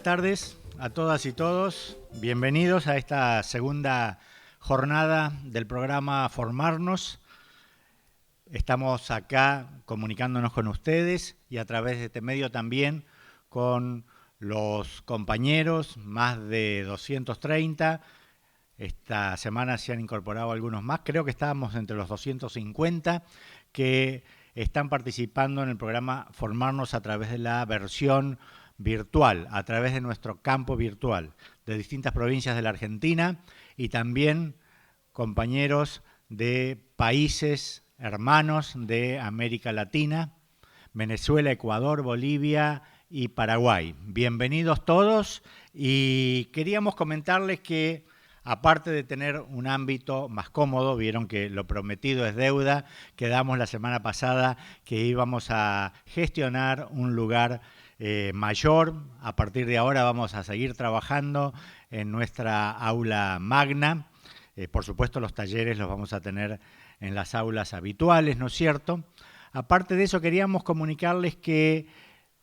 tardes a todas y todos. Bienvenidos a esta segunda jornada del programa Formarnos. Estamos acá comunicándonos con ustedes y a través de este medio también con los compañeros, más de 230. Esta semana se han incorporado algunos más, creo que estábamos entre los 250 que están participando en el programa Formarnos a través de la versión virtual, a través de nuestro campo virtual, de distintas provincias de la Argentina y también compañeros de países hermanos de América Latina, Venezuela, Ecuador, Bolivia y Paraguay. Bienvenidos todos y queríamos comentarles que aparte de tener un ámbito más cómodo, vieron que lo prometido es deuda, quedamos la semana pasada que íbamos a gestionar un lugar mayor. A partir de ahora vamos a seguir trabajando en nuestra aula magna. Por supuesto los talleres los vamos a tener en las aulas habituales, ¿no es cierto? Aparte de eso queríamos comunicarles que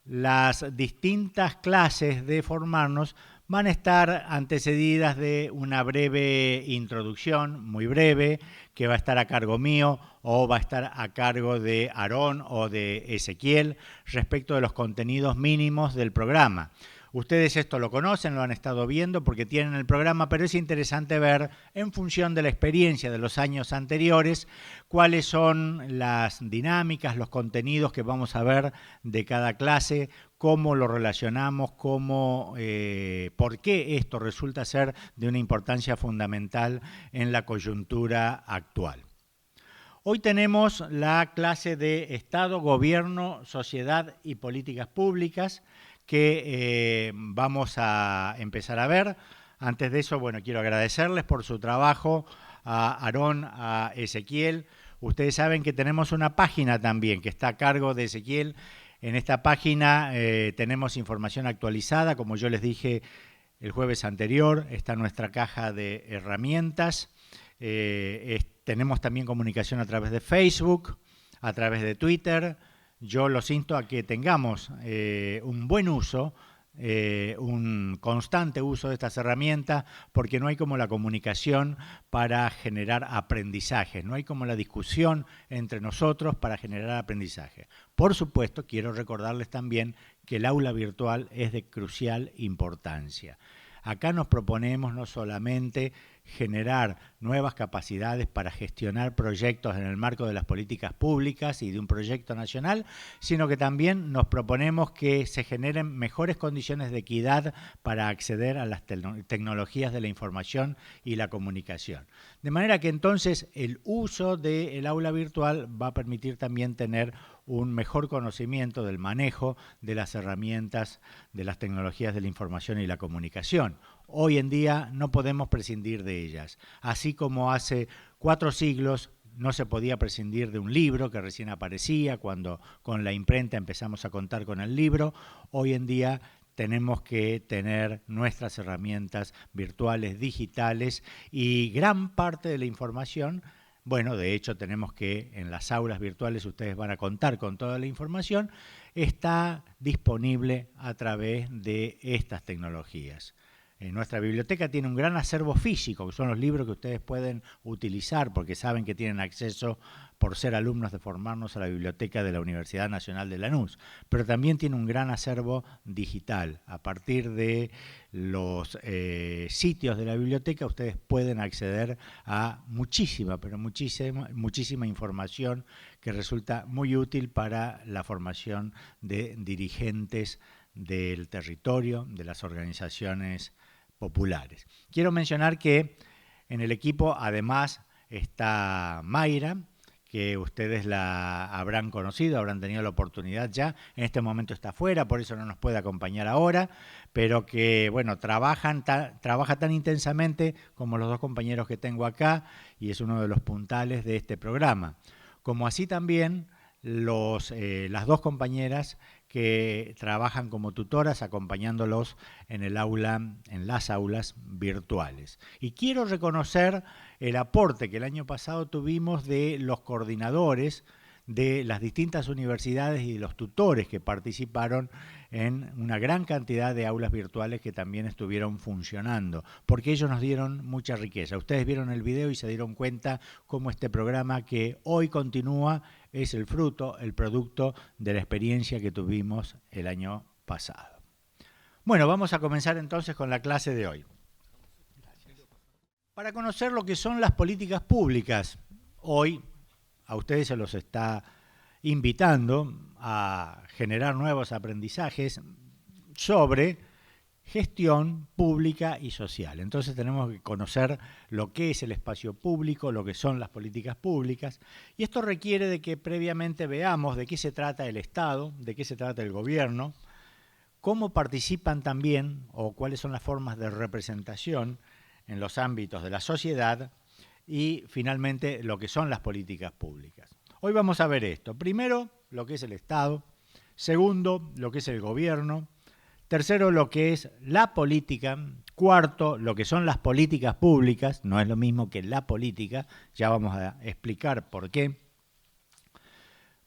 las distintas clases de Formarnos van a estar antecedidas de una breve introducción, muy breve, que va a estar a cargo mío o va a estar a cargo de Aarón o de Ezequiel respecto de los contenidos mínimos del programa. Ustedes esto lo conocen, lo han estado viendo porque tienen el programa, pero es interesante ver, en función de la experiencia de los años anteriores, cuáles son las dinámicas, los contenidos que vamos a ver de cada clase, cómo lo relacionamos, por qué esto resulta ser de una importancia fundamental en la coyuntura actual. Hoy tenemos la clase de Estado, Gobierno, Sociedad y Políticas Públicas que vamos a empezar a ver. Antes de eso, bueno, quiero agradecerles por su trabajo a Aarón, a Ezequiel. Ustedes saben que tenemos una página también que está a cargo de Ezequiel. En esta página tenemos información actualizada, como yo les dije el jueves anterior, está nuestra caja de herramientas. Tenemos también comunicación a través de Facebook, a través de Twitter. Yo los insto a que tengamos un buen uso, un constante uso de estas herramientas, porque no hay como la comunicación para generar aprendizaje, no hay como la discusión entre nosotros para generar aprendizaje. Por supuesto, quiero recordarles también que el aula virtual es de crucial importancia. Acá nos proponemos no solamente generar nuevas capacidades para gestionar proyectos en el marco de las políticas públicas y de un proyecto nacional, sino que también nos proponemos que se generen mejores condiciones de equidad para acceder a las tecnologías de la información y la comunicación. De manera que entonces el uso del aula virtual va a permitir también tener un mejor conocimiento del manejo de las herramientas de las tecnologías de la información y la comunicación. Hoy en día no podemos prescindir de ellas. Así como hace 4 siglos no se podía prescindir de un libro que recién aparecía cuando con la imprenta empezamos a contar con el libro, hoy en día tenemos que tener nuestras herramientas virtuales, digitales y gran parte de la información. Bueno, de hecho tenemos que en las aulas virtuales ustedes van a contar con toda la información, está disponible a través de estas tecnologías. Nuestra biblioteca tiene un gran acervo físico, que son los libros que ustedes pueden utilizar porque saben que tienen acceso por ser alumnos de Formarnos a la biblioteca de la Universidad Nacional de Lanús. Pero también tiene un gran acervo digital. A partir de los sitios de la biblioteca ustedes pueden acceder a muchísima información que resulta muy útil para la formación de dirigentes del territorio, de las organizaciones populares. Quiero mencionar que en el equipo además está Mayra, que ustedes la habrán conocido, habrán tenido la oportunidad ya. En este momento está afuera, por eso no nos puede acompañar ahora, pero que bueno, trabaja tan intensamente como los 2 compañeros que tengo acá y es uno de los puntales de este programa. Como así también las 2 compañeras que trabajan como tutoras acompañándolos en el aula, en las aulas virtuales. Y quiero reconocer el aporte que el año pasado tuvimos de los coordinadores de las distintas universidades y de los tutores que participaron en una gran cantidad de aulas virtuales que también estuvieron funcionando, porque ellos nos dieron mucha riqueza. Ustedes vieron el video y se dieron cuenta cómo este programa que hoy continúa es el fruto, el producto de la experiencia que tuvimos el año pasado. Bueno, vamos a comenzar entonces con la clase de hoy. Para conocer lo que son las políticas públicas, hoy a ustedes se los está invitando a generar nuevos aprendizajes sobre gestión pública y social. Entonces tenemos que conocer lo que es el espacio público, lo que son las políticas públicas, y esto requiere de que previamente veamos de qué se trata el Estado, de qué se trata el gobierno, cómo participan también o cuáles son las formas de representación en los ámbitos de la sociedad y finalmente lo que son las políticas públicas. Hoy vamos a ver esto. Primero, lo que es el Estado. Segundo, lo que es el gobierno. Tercero, lo que es la política. Cuarto, lo que son las políticas públicas. No es lo mismo que la política. Ya vamos a explicar por qué.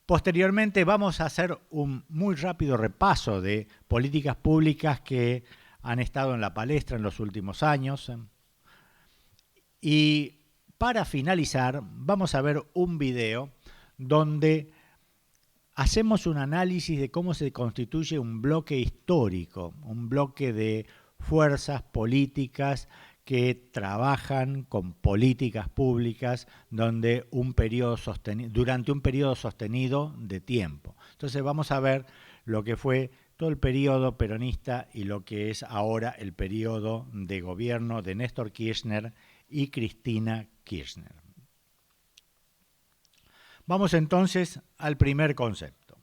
Posteriormente vamos a hacer un muy rápido repaso de políticas públicas que han estado en la palestra en los últimos años. Y para finalizar, vamos a ver un video donde hacemos un análisis de cómo se constituye un bloque histórico, un bloque de fuerzas políticas que trabajan con políticas públicas durante un periodo sostenido de tiempo. Entonces vamos a ver lo que fue todo el periodo peronista y lo que es ahora el periodo de gobierno de Néstor Kirchner y Cristina Kirchner. Vamos entonces al primer concepto.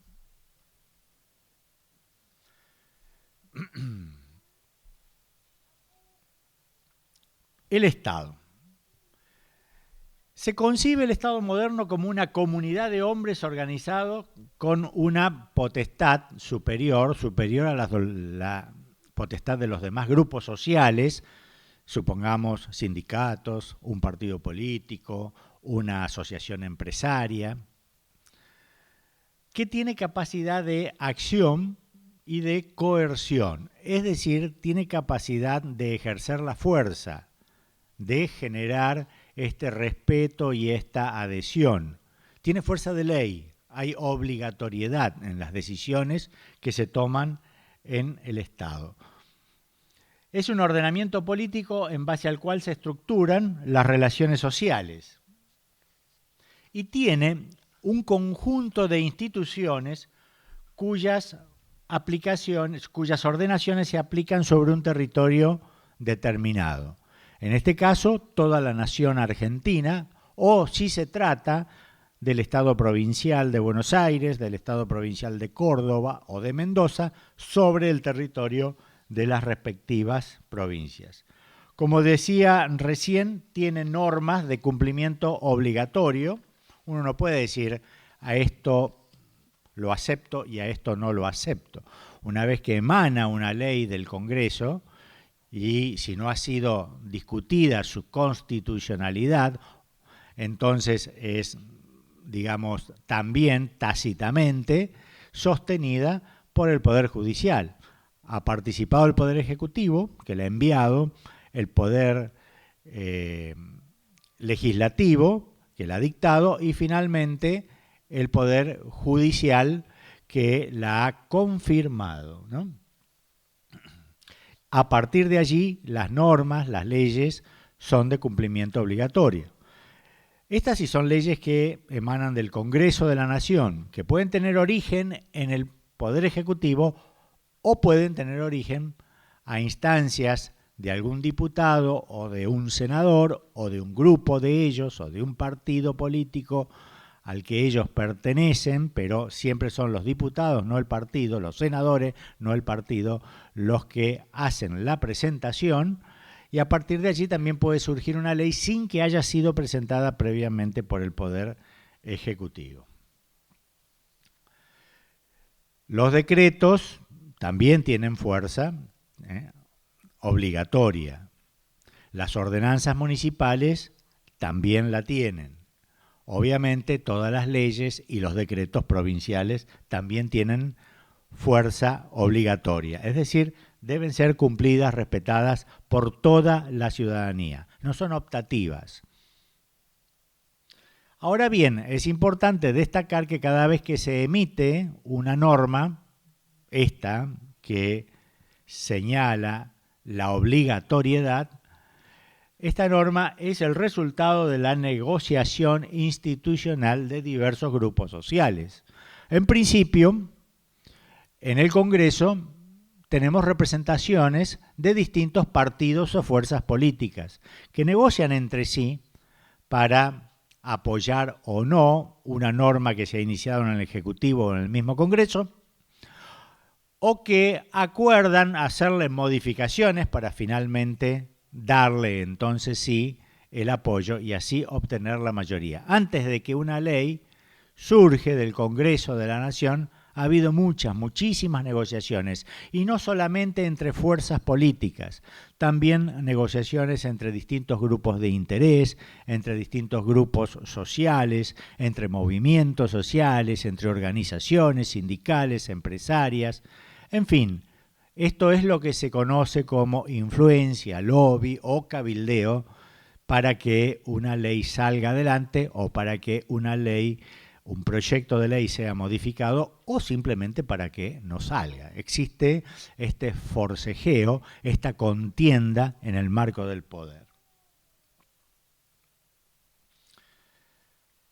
El Estado. Se concibe el Estado moderno como una comunidad de hombres organizados con una potestad superior a la potestad de los demás grupos sociales, supongamos sindicatos, un partido político, una asociación empresaria, que tiene capacidad de acción y de coerción, es decir, tiene capacidad de ejercer la fuerza, de generar este respeto y esta adhesión. Tiene fuerza de ley, hay obligatoriedad en las decisiones que se toman en el Estado. Es un ordenamiento político en base al cual se estructuran las relaciones sociales. Y tiene un conjunto de instituciones cuyas ordenaciones se aplican sobre un territorio determinado. En este caso, toda la nación argentina, o si se trata del Estado provincial de Buenos Aires, del Estado provincial de Córdoba o de Mendoza, sobre el territorio de las respectivas provincias. Como decía recién, tiene normas de cumplimiento obligatorio. Uno no puede decir a esto lo acepto y a esto no lo acepto. Una vez que emana una ley del Congreso y si no ha sido discutida su constitucionalidad, entonces es, digamos, también tácitamente sostenida por el Poder Judicial. Ha participado el Poder Ejecutivo, que la ha enviado, el Poder Legislativo, que la ha dictado, y finalmente el Poder Judicial, que la ha confirmado, ¿no? A partir de allí, las normas, las leyes, son de cumplimiento obligatorio. Estas sí son leyes que emanan del Congreso de la Nación, que pueden tener origen en el Poder Ejecutivo o pueden tener origen a instancias de algún diputado o de un senador o de un grupo de ellos o de un partido político al que ellos pertenecen, pero siempre son los diputados, no el partido, los senadores, no el partido, los que hacen la presentación, y a partir de allí también puede surgir una ley sin que haya sido presentada previamente por el Poder Ejecutivo. Los decretos también tienen fuerza obligatoria. Las ordenanzas municipales también la tienen. obviamente todas las leyes y los decretos provinciales también tienen fuerza obligatoria, es decir, deben ser cumplidas, respetadas por toda la ciudadanía, no son optativas. Ahora bien, es importante destacar que cada vez que se emite una norma, esta que señala la obligatoriedad, esta norma es el resultado de la negociación institucional de diversos grupos sociales. En principio, en el Congreso tenemos representaciones de distintos partidos o fuerzas políticas que negocian entre sí para apoyar o no una norma que se ha iniciado en el Ejecutivo o en el mismo Congreso, o que acuerdan hacerle modificaciones para finalmente darle entonces sí el apoyo y así obtener la mayoría. Antes de que una ley surge del Congreso de la Nación, ha habido muchísimas negociaciones, y no solamente entre fuerzas políticas, también negociaciones entre distintos grupos de interés, entre distintos grupos sociales, entre movimientos sociales, entre organizaciones sindicales, empresarias, en fin, esto es lo que se conoce como influencia, lobby o cabildeo para que una ley salga adelante o para que un proyecto de ley sea modificado o simplemente para que no salga. Existe este forcejeo, esta contienda en el marco del poder.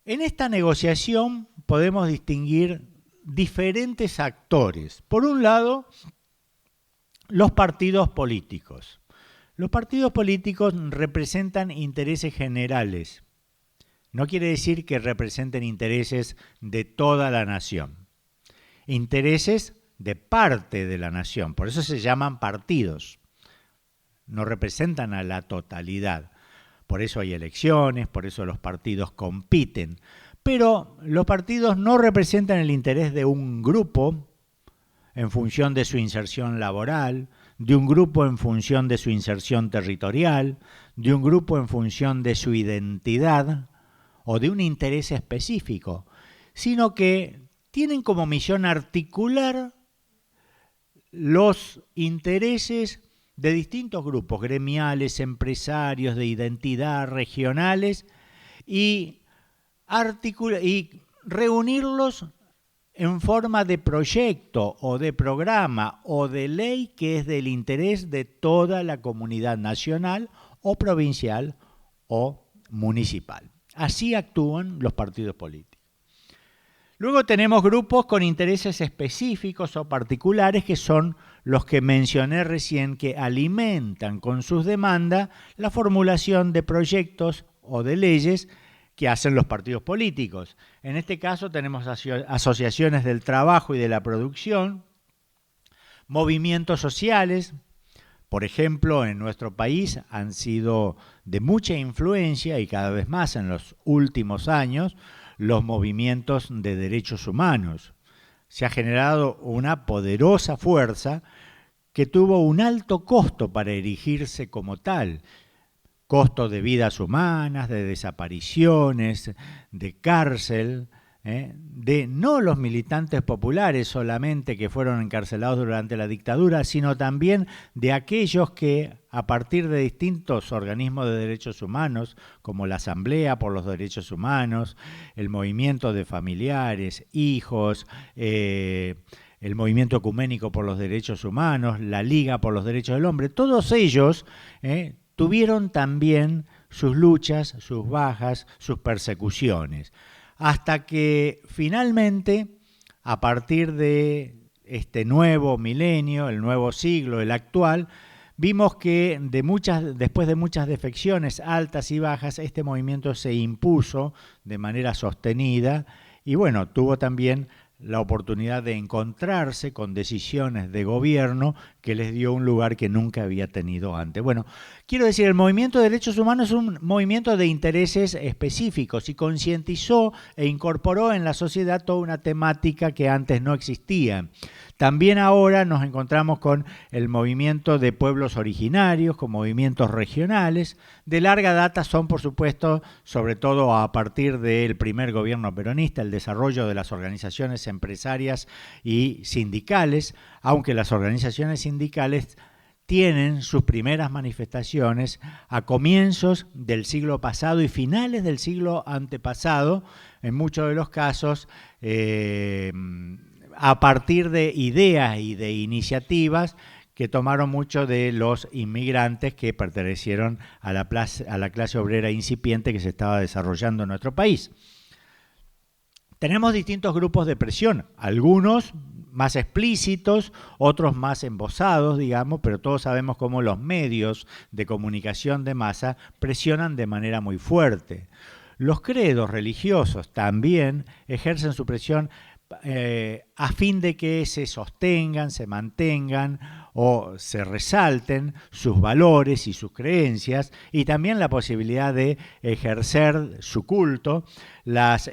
En esta negociación podemos distinguir diferentes actores. Por un lado, los partidos políticos. Los partidos políticos representan intereses generales. No quiere decir que representen intereses de toda la nación. Intereses de parte de la nación. Por eso se llaman partidos. No representan a la totalidad. Por eso hay elecciones, por eso los partidos compiten. Pero los partidos no representan el interés de un grupo en función de su inserción laboral, de un grupo en función de su inserción territorial, de un grupo en función de su identidad o de un interés específico, sino que tienen como misión articular los intereses de distintos grupos gremiales, empresarios, de identidad, regionales, y reunirlos en forma de proyecto o de programa o de ley que es del interés de toda la comunidad nacional o provincial o municipal. Así actúan los partidos políticos. Luego tenemos grupos con intereses específicos o particulares que son los que mencioné recién, que alimentan con sus demandas la formulación de proyectos o de leyes que hacen los partidos políticos. En este caso tenemos asociaciones del trabajo y de la producción, movimientos sociales. Por ejemplo, en nuestro país han sido de mucha influencia y cada vez más en los últimos años los movimientos de derechos humanos. Se ha generado una poderosa fuerza que tuvo un alto costo para erigirse como tal. Costo de vidas humanas, de desapariciones, de cárcel, de no los militantes populares solamente que fueron encarcelados durante la dictadura, sino también de aquellos que, a partir de distintos organismos de derechos humanos, como la Asamblea por los Derechos Humanos, el Movimiento de Familiares, Hijos, el Movimiento Ecuménico por los Derechos Humanos, la Liga por los Derechos del Hombre, todos ellos tuvieron también sus luchas, sus bajas, sus persecuciones, hasta que finalmente, a partir de este nuevo milenio, el nuevo siglo, el actual, vimos que después de muchas defecciones altas y bajas, este movimiento se impuso de manera sostenida y bueno, tuvo también la oportunidad de encontrarse con decisiones de gobierno que les dio un lugar que nunca había tenido antes. Bueno, quiero decir, el movimiento de derechos humanos es un movimiento de intereses específicos y concientizó e incorporó en la sociedad toda una temática que antes no existía. También ahora nos encontramos con el movimiento de pueblos originarios, con movimientos regionales. De larga data son, por supuesto, sobre todo a partir del primer gobierno peronista, el desarrollo de las organizaciones empresarias y sindicales, aunque las organizaciones sindicales tienen sus primeras manifestaciones a comienzos del siglo pasado y finales del siglo antepasado, en muchos de los casos a partir de ideas y de iniciativas que tomaron mucho de los inmigrantes que pertenecieron a la clase obrera incipiente que se estaba desarrollando en nuestro país. Tenemos distintos grupos de presión, algunos más explícitos, otros más embosados, digamos, pero todos sabemos cómo los medios de comunicación de masa presionan de manera muy fuerte. Los credos religiosos también ejercen su presión a fin de que se sostengan, se mantengan o se resalten sus valores y sus creencias, y también la posibilidad de ejercer su culto. Las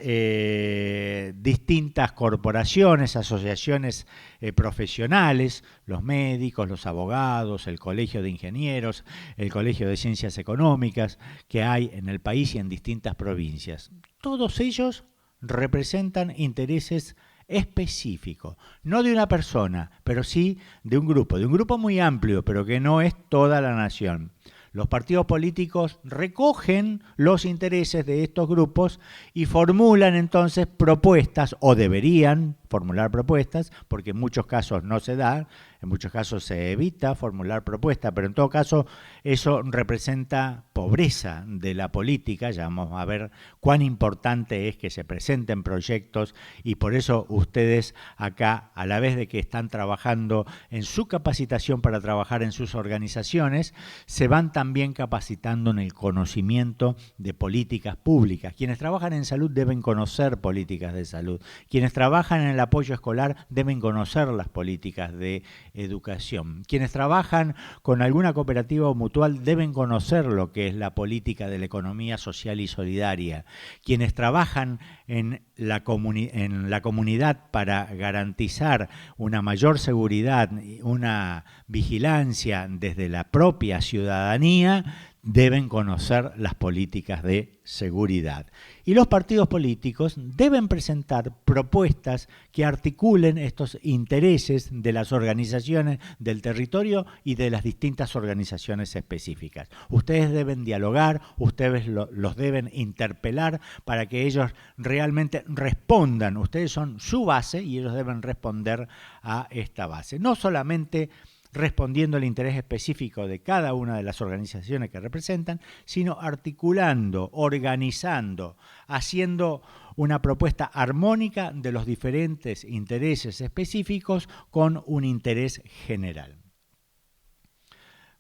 distintas corporaciones, asociaciones profesionales, los médicos, los abogados, el Colegio de Ingenieros, el Colegio de Ciencias Económicas que hay en el país y en distintas provincias. Todos ellos representan intereses específicos, no de una persona, pero sí de un grupo muy amplio, pero que no es toda la nación. Los partidos políticos recogen los intereses de estos grupos y formulan entonces propuestas, o deberían formular propuestas, porque en muchos casos no se da, en muchos casos se evita formular propuestas, pero en todo caso eso representa pobreza de la política. Ya vamos a ver cuán importante es que se presenten proyectos, y por eso ustedes acá, a la vez de que están trabajando en su capacitación para trabajar en sus organizaciones, se van también capacitando en el conocimiento de políticas públicas. Quienes trabajan en salud deben conocer políticas de salud. Quienes trabajan en el apoyo escolar deben conocer las políticas de educación. Quienes trabajan con alguna cooperativa o mutual deben conocer lo que es la política de la economía social y solidaria. Quienes trabajan en la comunidad para garantizar una mayor seguridad y una vigilancia desde la propia ciudadanía deben conocer las políticas de seguridad. Y los partidos políticos deben presentar propuestas que articulen estos intereses de las organizaciones del territorio y de las distintas organizaciones específicas. Ustedes deben dialogar, ustedes los deben interpelar para que ellos realmente respondan. Ustedes son su base y ellos deben responder a esta base. No solamente respondiendo al interés específico de cada una de las organizaciones que representan, sino articulando, organizando, haciendo una propuesta armónica de los diferentes intereses específicos con un interés general.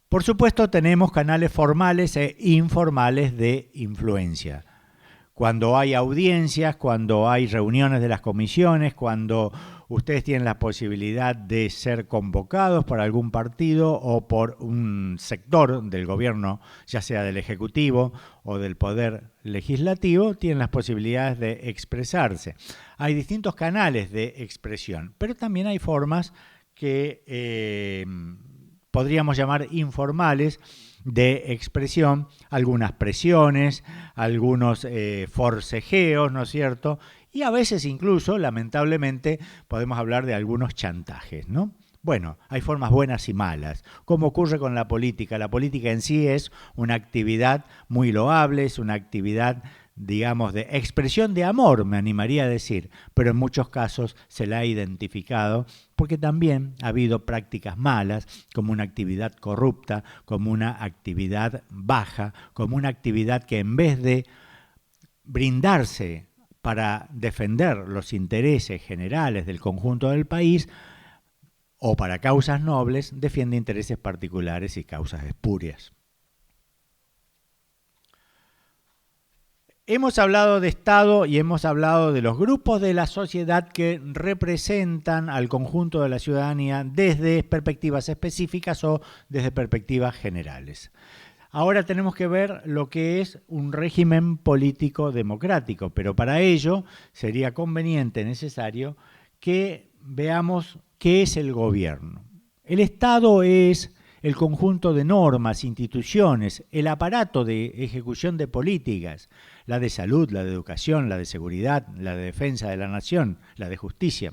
Por supuesto, tenemos canales formales e informales de influencia. Cuando hay audiencias, cuando hay reuniones de las comisiones, cuando ustedes tienen la posibilidad de ser convocados por algún partido o por un sector del gobierno, ya sea del Ejecutivo o del Poder Legislativo, tienen las posibilidades de expresarse. Hay distintos canales de expresión, pero también hay formas que podríamos llamar informales de expresión, algunas presiones, algunos forcejeos, ¿no es cierto? Y a veces incluso, lamentablemente, podemos hablar de algunos chantajes, ¿no? Bueno, hay formas buenas y malas. Como ocurre con la política en sí es una actividad muy loable, es una actividad, digamos, de expresión de amor, me animaría a decir, pero en muchos casos se la ha identificado porque también ha habido prácticas malas, como una actividad corrupta, como una actividad baja, como una actividad que en vez de brindarse para defender los intereses generales del conjunto del país o para causas nobles, defiende intereses particulares y causas espurias. Hemos hablado de Estado y hemos hablado de los grupos de la sociedad que representan al conjunto de la ciudadanía desde perspectivas específicas o desde perspectivas generales. Ahora tenemos que ver lo que es un régimen político democrático, pero para ello sería conveniente, necesario, que veamos ¿qué es el gobierno? El Estado es el conjunto de normas, instituciones, el aparato de ejecución de políticas, la de salud, la de educación, la de seguridad, la de defensa de la nación, la de justicia.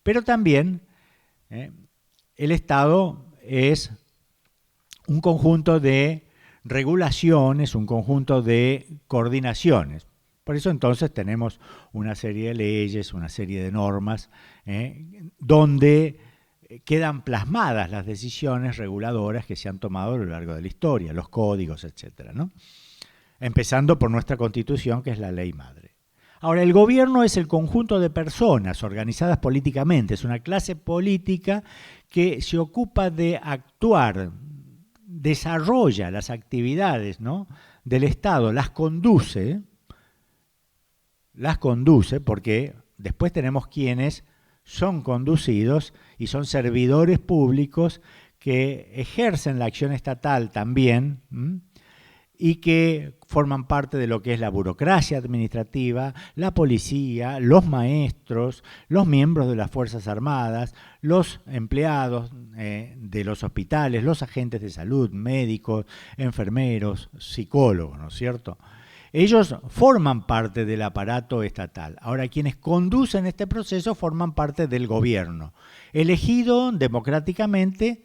Pero también el Estado es un conjunto de regulaciones, un conjunto de coordinaciones. Por eso entonces tenemos una serie de leyes, una serie de normas, donde quedan plasmadas las decisiones reguladoras que se han tomado a lo largo de la historia, los códigos, etcétera, ¿no? Empezando por nuestra Constitución, que es la ley madre. Ahora, el gobierno es el conjunto de personas organizadas políticamente, es una clase política que se ocupa de actuar, desarrolla las actividades, ¿no?, del Estado, las conduce porque después tenemos quienes son conducidos y son servidores públicos que ejercen la acción estatal también, y que forman parte de lo que es la burocracia administrativa, la policía, los maestros, los miembros de las Fuerzas Armadas, los empleados de los hospitales, los agentes de salud, médicos, enfermeros, psicólogos, ¿no es cierto? Ellos forman parte del aparato estatal. Ahora, quienes conducen este proceso forman parte del gobierno, elegido democráticamente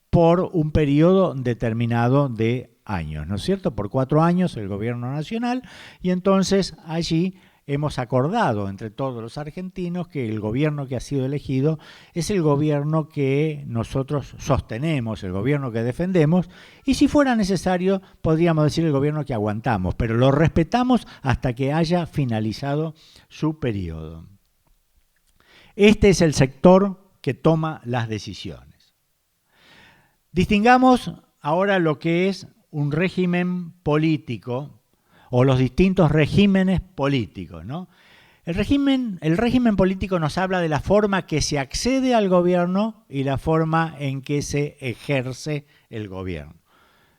por un periodo determinado de años, ¿no es cierto? Por 4 años el gobierno nacional, y entonces allí hemos acordado entre todos los argentinos que el gobierno que ha sido elegido es el gobierno que nosotros sostenemos, el gobierno que defendemos, y si fuera necesario podríamos decir el gobierno que aguantamos, pero lo respetamos hasta que haya finalizado su periodo. Este es el sector que toma las decisiones. Distingamos ahora lo que es un régimen político o los distintos regímenes políticos, ¿no? El régimen político nos habla de la forma que se accede al gobierno y la forma en que se ejerce el gobierno.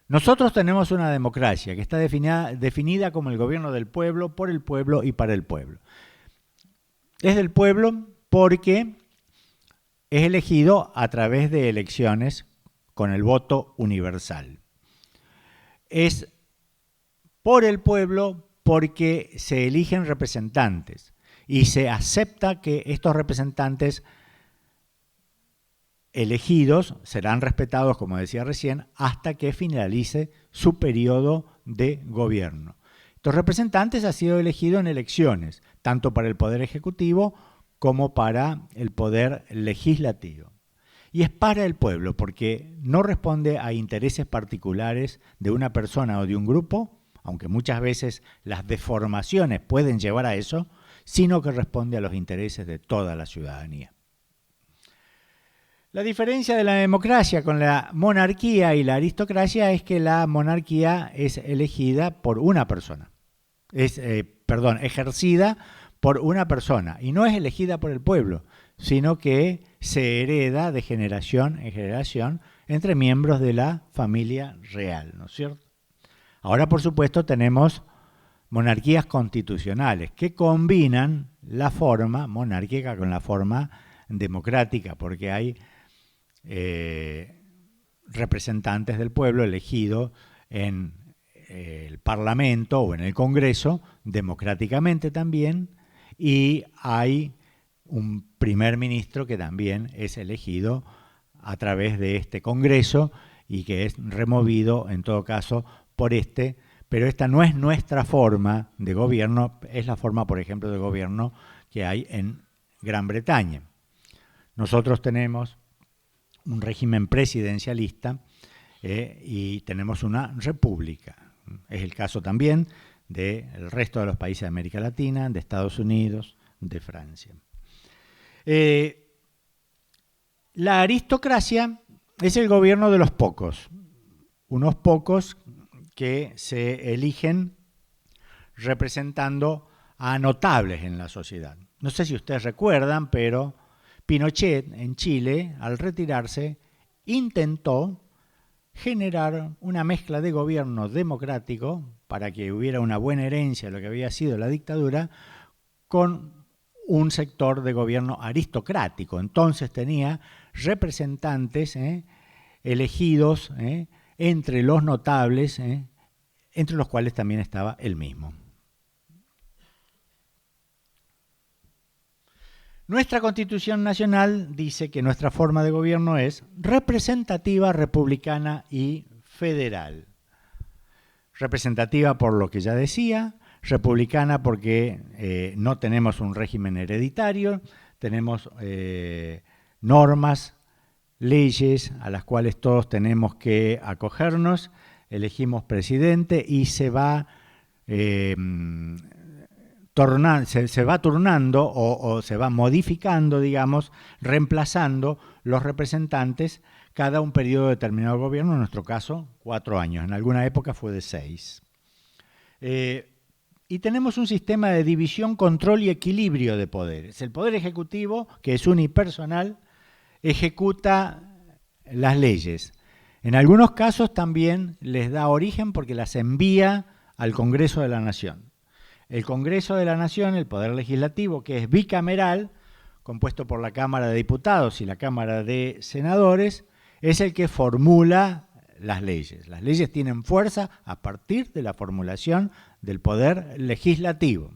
Nosotros tenemos una democracia que está definida como el gobierno del pueblo, por el pueblo y para el pueblo. Es del pueblo porque es elegido a través de elecciones con el voto universal. Es por el pueblo porque se eligen representantes y se acepta que estos representantes elegidos serán respetados, como decía recién, hasta que finalice su periodo de gobierno. Estos representantes han sido elegidos en elecciones, tanto para el Poder Ejecutivo como para el Poder Legislativo. Y es para el pueblo, porque no responde a intereses particulares de una persona o de un grupo, aunque muchas veces las deformaciones pueden llevar a eso, sino que responde a los intereses de toda la ciudadanía. La diferencia de la democracia con la monarquía y la aristocracia es que la monarquía es elegida por una persona, ejercida por una persona, y no es elegida por el pueblo, sino que se hereda de generación en generación entre miembros de la familia real, ¿no es cierto? Ahora, por supuesto, tenemos monarquías constitucionales que combinan la forma monárquica con la forma democrática, porque hay representantes del pueblo elegidos en el Parlamento o en el Congreso, democráticamente también, y hay un primer ministro que también es elegido a través de este Congreso y que es removido, en todo caso, por pero esta no es nuestra forma de gobierno, es la forma, por ejemplo, de gobierno que hay en Gran Bretaña. Nosotros tenemos un régimen presidencialista y tenemos una república. Es el caso también del resto de los países de América Latina, de Estados Unidos, de Francia. La aristocracia es el gobierno de los pocos, unos pocos que se eligen representando a notables en la sociedad. No sé si ustedes recuerdan, pero Pinochet en Chile, al retirarse, intentó generar una mezcla de gobierno democrático para que hubiera una buena herencia de lo que había sido la dictadura, con un sector de gobierno aristocrático. Entonces tenía representantes elegidos entre los notables, entre los cuales también estaba él mismo. Nuestra Constitución Nacional dice que nuestra forma de gobierno es representativa, republicana y federal. Representativa por lo que ya decía, republicana porque no tenemos un régimen hereditario, tenemos normas, leyes a las cuales todos tenemos que acogernos, elegimos presidente y se va turnando o se va modificando, digamos, reemplazando los representantes cada un periodo determinado de gobierno, en nuestro caso 4 años, en alguna época fue de 6. Y tenemos un sistema de división, control y equilibrio de poderes. El poder ejecutivo, que es unipersonal, ejecuta las leyes. En algunos casos también les da origen porque las envía al Congreso de la Nación. El Congreso de la Nación, el Poder Legislativo, que es bicameral, compuesto por la Cámara de Diputados y la Cámara de Senadores, es el que formula las leyes. Las leyes tienen fuerza a partir de la formulación del Poder Legislativo.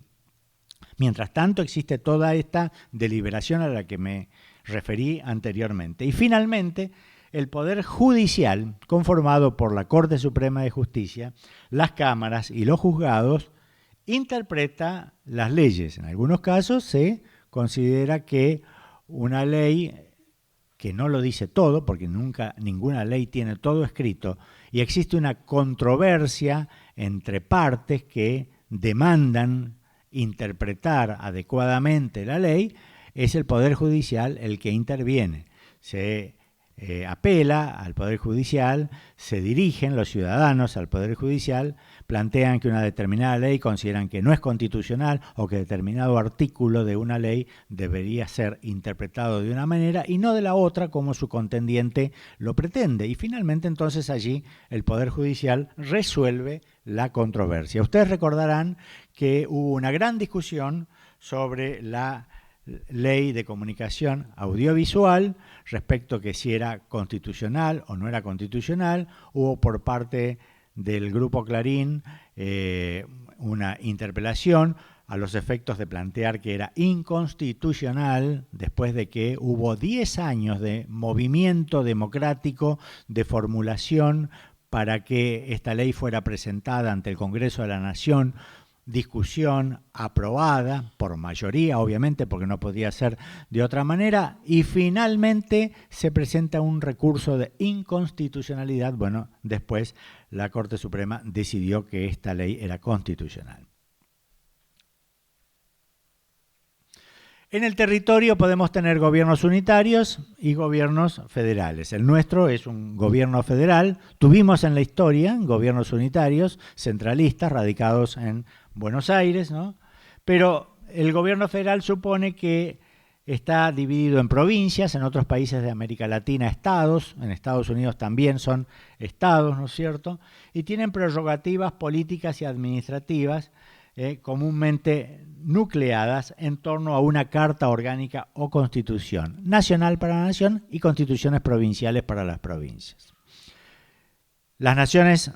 Mientras tanto, existe toda esta deliberación a la que me referí anteriormente. Y finalmente, el Poder Judicial, conformado por la Corte Suprema de Justicia, las cámaras y los juzgados, interpreta las leyes. En algunos casos se considera que una ley, que no lo dice todo, porque ninguna ley tiene todo escrito, y existe una controversia entre partes que demandan interpretar adecuadamente la ley, es el Poder Judicial el que interviene. Se apela al Poder Judicial, se dirigen los ciudadanos al Poder Judicial, plantean que una determinada ley consideran que no es constitucional o que determinado artículo de una ley debería ser interpretado de una manera y no de la otra como su contendiente lo pretende. Y finalmente entonces allí el Poder Judicial resuelve la controversia. Ustedes recordarán que hubo una gran discusión sobre la ley de comunicación audiovisual respecto que si era constitucional o no era constitucional. Hubo por parte del Grupo Clarín una interpelación a los efectos de plantear que era inconstitucional después de que hubo 10 años de movimiento democrático, de formulación para que esta ley fuera presentada ante el Congreso de la Nación, discusión aprobada por mayoría, obviamente, porque no podía ser de otra manera, y finalmente se presenta un recurso de inconstitucionalidad. Bueno, después la Corte Suprema decidió que esta ley era constitucional. En el territorio podemos tener gobiernos unitarios y gobiernos federales. El nuestro es un gobierno federal. Tuvimos en la historia gobiernos unitarios, centralistas, radicados en Buenos Aires, ¿no? Pero el gobierno federal supone que está dividido en provincias, en otros países de América Latina estados, en Estados Unidos también son estados, ¿no es cierto? Y tienen prerrogativas políticas y administrativas comúnmente nucleadas en torno a una carta orgánica o constitución nacional para la nación y constituciones provinciales para las provincias. Las naciones,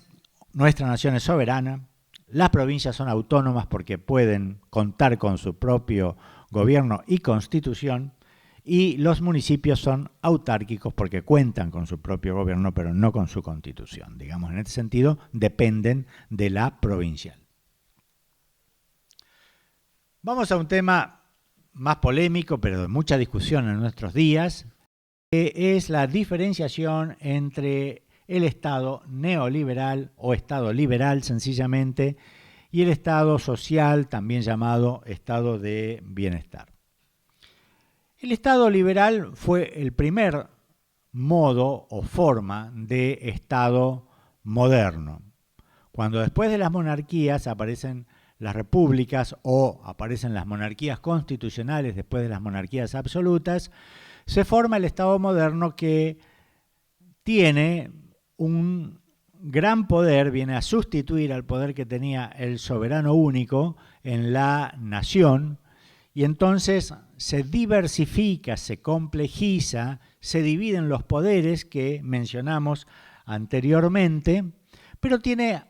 nuestra nación es soberana, las provincias son autónomas porque pueden contar con su propio gobierno y constitución, y los municipios son autárquicos porque cuentan con su propio gobierno pero no con su constitución. Digamos, en este sentido, dependen de la provincial. Vamos a un tema más polémico, pero de mucha discusión en nuestros días, que es la diferenciación entre el Estado neoliberal o Estado liberal sencillamente y el Estado social, también llamado Estado de bienestar. El Estado liberal fue el primer modo o forma de Estado moderno. Cuando después de las monarquías aparecen las repúblicas o aparecen las monarquías constitucionales después de las monarquías absolutas, se forma el Estado moderno que tiene un gran poder, viene a sustituir al poder que tenía el soberano único en la nación y entonces se diversifica, se complejiza, se dividen los poderes que mencionamos anteriormente, pero tiene,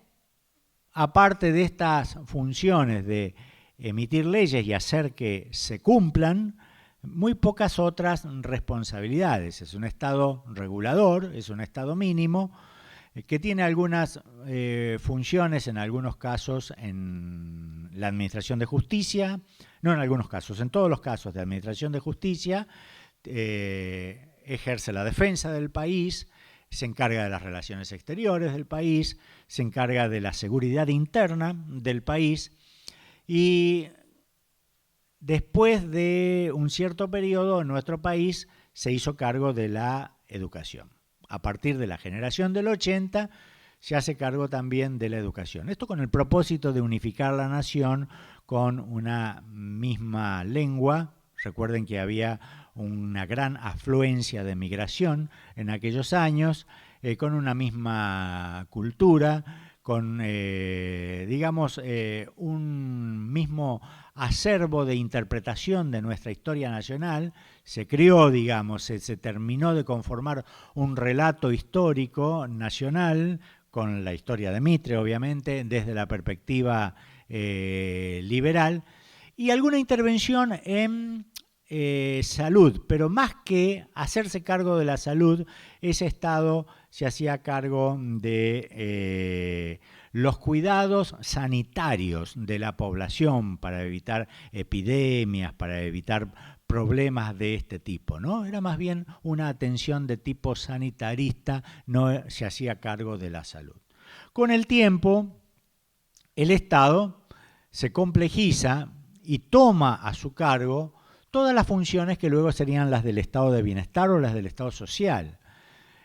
aparte de estas funciones de emitir leyes y hacer que se cumplan, muy pocas otras responsabilidades. Es un Estado regulador, es un Estado mínimo, que tiene algunas funciones, en algunos casos, en la administración de justicia, no en algunos casos, en todos los casos de administración de justicia, ejerce la defensa del país, se encarga de las relaciones exteriores del país, se encarga de la seguridad interna del país y después de un cierto periodo en nuestro país se hizo cargo de la educación. A partir de la generación del 80 se hace cargo también de la educación. Esto con el propósito de unificar la nación con una misma lengua. Recuerden que había una gran afluencia de migración en aquellos años, con una misma cultura, con, un mismo acervo de interpretación de nuestra historia nacional. Se creó, se terminó de conformar un relato histórico nacional, con la historia de Mitre, obviamente, desde la perspectiva liberal, y alguna intervención en salud, pero más que hacerse cargo de la salud, ese Estado se hacía cargo de los cuidados sanitarios de la población para evitar epidemias, para evitar problemas de este tipo, ¿no? Era más bien una atención de tipo sanitarista, no se hacía cargo de la salud. Con el tiempo, el Estado se complejiza y toma a su cargo todas las funciones que luego serían las del estado de bienestar o las del estado social.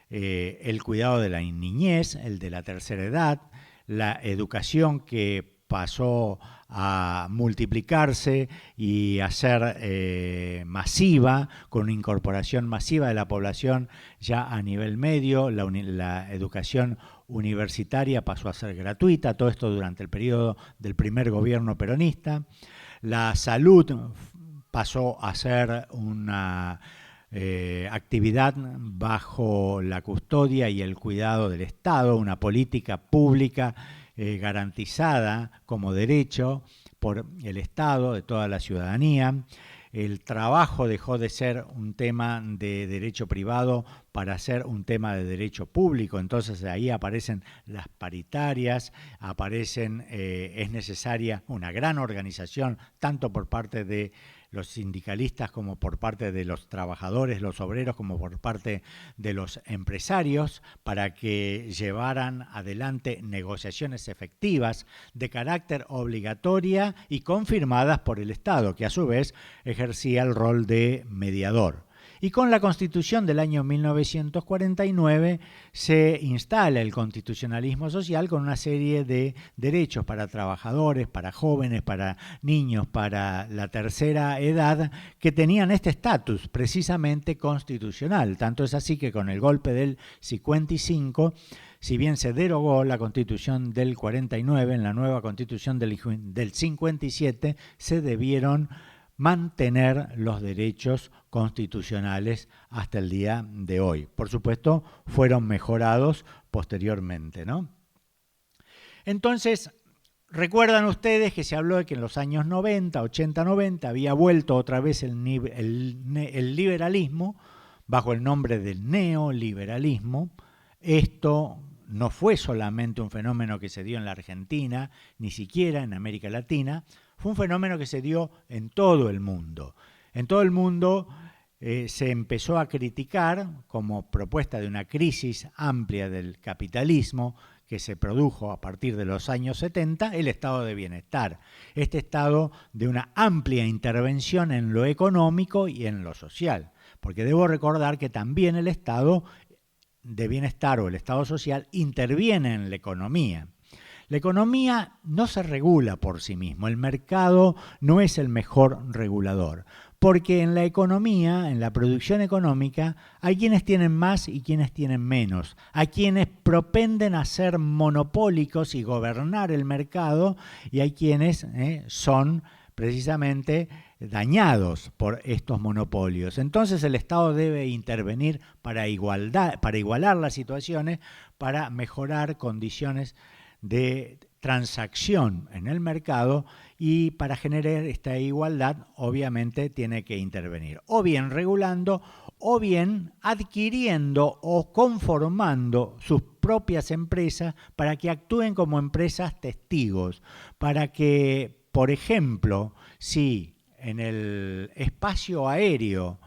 El cuidado de la niñez, el de la tercera edad, la educación que pasó a multiplicarse y a ser masiva, con una incorporación masiva de la población ya a nivel medio, la educación universitaria pasó a ser gratuita, todo esto durante el periodo del primer gobierno peronista. La salud pasó a ser una actividad bajo la custodia y el cuidado del Estado, una política pública garantizada como derecho por el Estado, de toda la ciudadanía. El trabajo dejó de ser un tema de derecho privado para ser un tema de derecho público. Entonces ahí aparecen las paritarias, es necesaria una gran organización, tanto por parte de los sindicalistas como por parte de los trabajadores, los obreros, como por parte de los empresarios, para que llevaran adelante negociaciones efectivas de carácter obligatoria y confirmadas por el Estado, que a su vez ejercía el rol de mediador. Y con la Constitución del año 1949 se instala el constitucionalismo social con una serie de derechos para trabajadores, para jóvenes, para niños, para la tercera edad, que tenían este estatus precisamente constitucional. Tanto es así que con el golpe del 55, si bien se derogó la Constitución del 49, en la nueva Constitución del 57 se debieron mantener los derechos constitucionales hasta el día de hoy. Por supuesto, fueron mejorados posteriormente, ¿no? Entonces, recuerdan ustedes que se habló de que en los años 90, 80-90, había vuelto otra vez el liberalismo bajo el nombre del neoliberalismo. Esto no fue solamente un fenómeno que se dio en la Argentina, ni siquiera en América Latina. Fue un fenómeno que se dio en todo el mundo. En todo el mundo se empezó a criticar, como propuesta de una crisis amplia del capitalismo que se produjo a partir de los años 70, el estado de bienestar. Este estado de una amplia intervención en lo económico y en lo social. Porque debo recordar que también el estado de bienestar o el estado social interviene en la economía. La economía no se regula por sí mismo, el mercado no es el mejor regulador, porque en la economía, en la producción económica, hay quienes tienen más y quienes tienen menos, hay quienes propenden a ser monopólicos y gobernar el mercado y hay quienes son precisamente dañados por estos monopolios. Entonces el Estado debe intervenir para igualar las situaciones, para mejorar condiciones de transacción en el mercado, y para generar esta igualdad obviamente tiene que intervenir o bien regulando o bien adquiriendo o conformando sus propias empresas para que actúen como empresas testigos, para que, por ejemplo, si en el espacio aéreo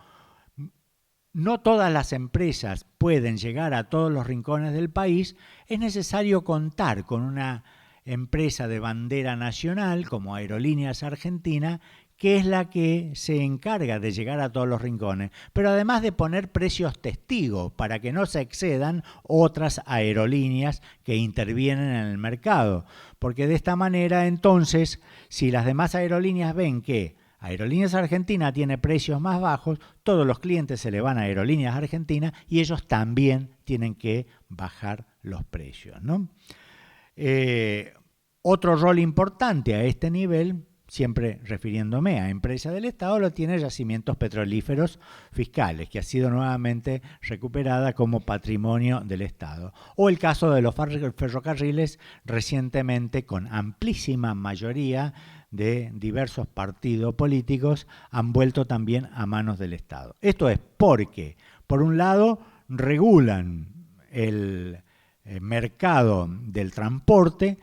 no todas las empresas pueden llegar a todos los rincones del país, es necesario contar con una empresa de bandera nacional como Aerolíneas Argentina, que es la que se encarga de llegar a todos los rincones, pero además de poner precios testigos para que no se excedan otras aerolíneas que intervienen en el mercado, porque de esta manera entonces, si las demás aerolíneas ven que Aerolíneas Argentina tiene precios más bajos, todos los clientes se le van a Aerolíneas Argentina y ellos también tienen que bajar los precios, ¿no? Otro rol importante a este nivel, siempre refiriéndome a empresas del Estado, lo tiene Yacimientos Petrolíferos Fiscales, que ha sido nuevamente recuperada como patrimonio del Estado. O el caso de los ferrocarriles, recientemente con amplísima mayoría de diversos partidos políticos, han vuelto también a manos del Estado. Esto es porque, por un lado, regulan el mercado del transporte,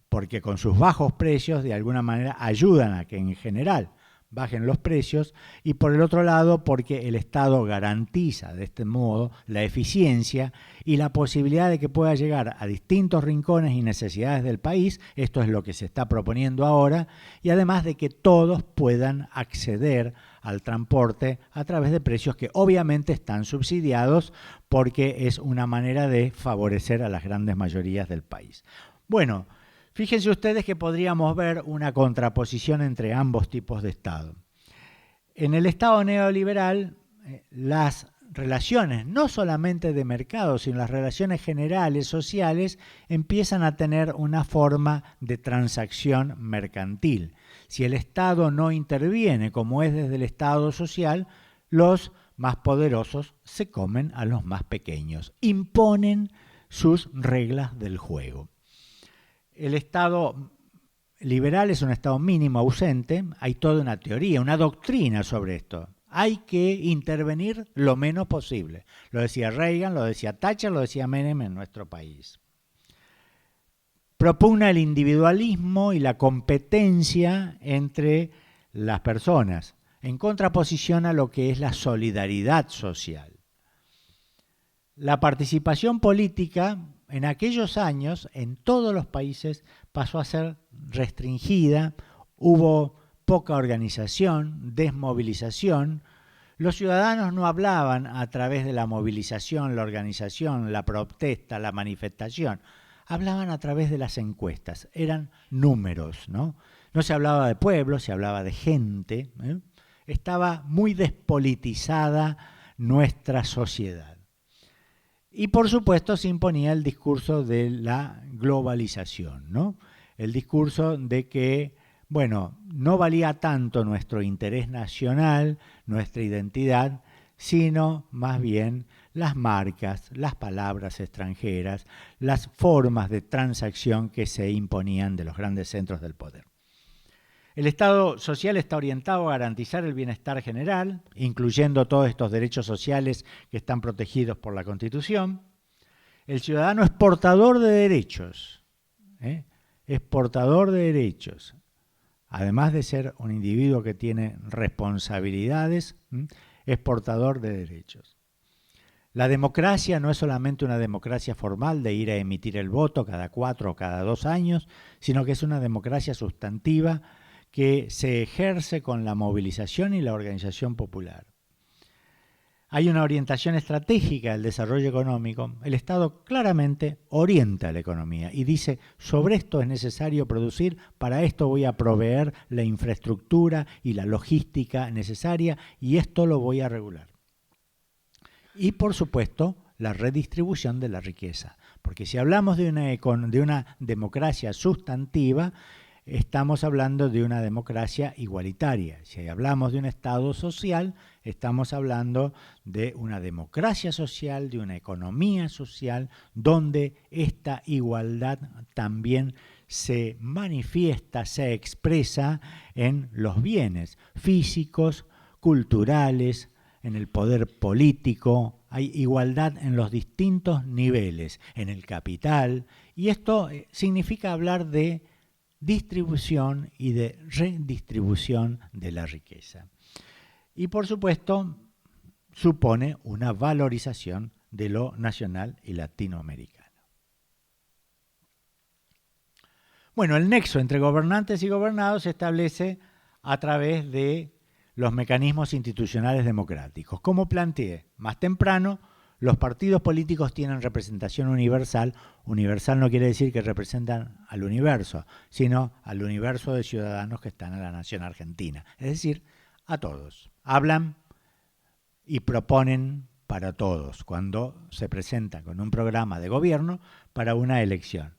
porque con sus bajos precios de alguna manera ayudan a que en general bajen los precios, y por el otro lado porque el Estado garantiza de este modo la eficiencia y la posibilidad de que pueda llegar a distintos rincones y necesidades del país. Esto es lo que se está proponiendo ahora, y además de que todos puedan acceder al transporte a través de precios que obviamente están subsidiados, porque es una manera de favorecer a las grandes mayorías del país. Bueno, fíjense ustedes que podríamos ver una contraposición entre ambos tipos de Estado. En el Estado neoliberal, las relaciones, no solamente de mercado, sino las relaciones generales, sociales, empiezan a tener una forma de transacción mercantil. Si el Estado no interviene, como es desde el Estado social, los más poderosos se comen a los más pequeños, imponen sus reglas del juego. El Estado liberal es un Estado mínimo ausente, hay toda una teoría, una doctrina sobre esto. Hay que intervenir lo menos posible. Lo decía Reagan, lo decía Thatcher, lo decía Menem en nuestro país. Propugna el individualismo y la competencia entre las personas, en contraposición a lo que es la solidaridad social. La participación política en aquellos años, en todos los países, pasó a ser restringida, hubo poca organización, desmovilización. Los ciudadanos no hablaban a través de la movilización, la organización, la protesta, la manifestación. Hablaban a través de las encuestas, eran números, ¿no? No se hablaba de pueblo, se hablaba de gente, ¿eh? Estaba muy despolitizada nuestra sociedad. Y por supuesto se imponía el discurso de la globalización, ¿no? El discurso de que, bueno, no valía tanto nuestro interés nacional, nuestra identidad, sino más bien las marcas, las palabras extranjeras, las formas de transacción que se imponían de los grandes centros del poder. El Estado social está orientado a garantizar el bienestar general, incluyendo todos estos derechos sociales que están protegidos por la Constitución. El ciudadano es portador de derechos, es portador de derechos. Además de ser un individuo que tiene responsabilidades, es portador de derechos. La democracia no es solamente una democracia formal de ir a emitir el voto cada 4 o cada 2 años, sino que es una democracia sustantiva que se ejerce con la movilización y la organización popular. Hay una orientación estratégica del desarrollo económico. El Estado claramente orienta la economía y dice, sobre esto es necesario producir, para esto voy a proveer la infraestructura y la logística necesaria y esto lo voy a regular. Y por supuesto, la redistribución de la riqueza. Porque si hablamos de una democracia sustantiva, estamos hablando de una democracia igualitaria. Si hablamos de un Estado social, estamos hablando de una democracia social, de una economía social, donde esta igualdad también se manifiesta, se expresa en los bienes físicos, culturales, en el poder político. Hay igualdad en los distintos niveles, en el capital, y esto significa hablar de distribución y de redistribución de la riqueza. Y por supuesto, supone una valorización de lo nacional y latinoamericano. Bueno, el nexo entre gobernantes y gobernados se establece a través de los mecanismos institucionales democráticos. Como planteé más temprano, los partidos políticos tienen representación universal. Universal no quiere decir que representan al universo, sino al universo de ciudadanos que están en la nación argentina. Es decir, a todos. Hablan y proponen para todos cuando se presentan con un programa de gobierno para una elección.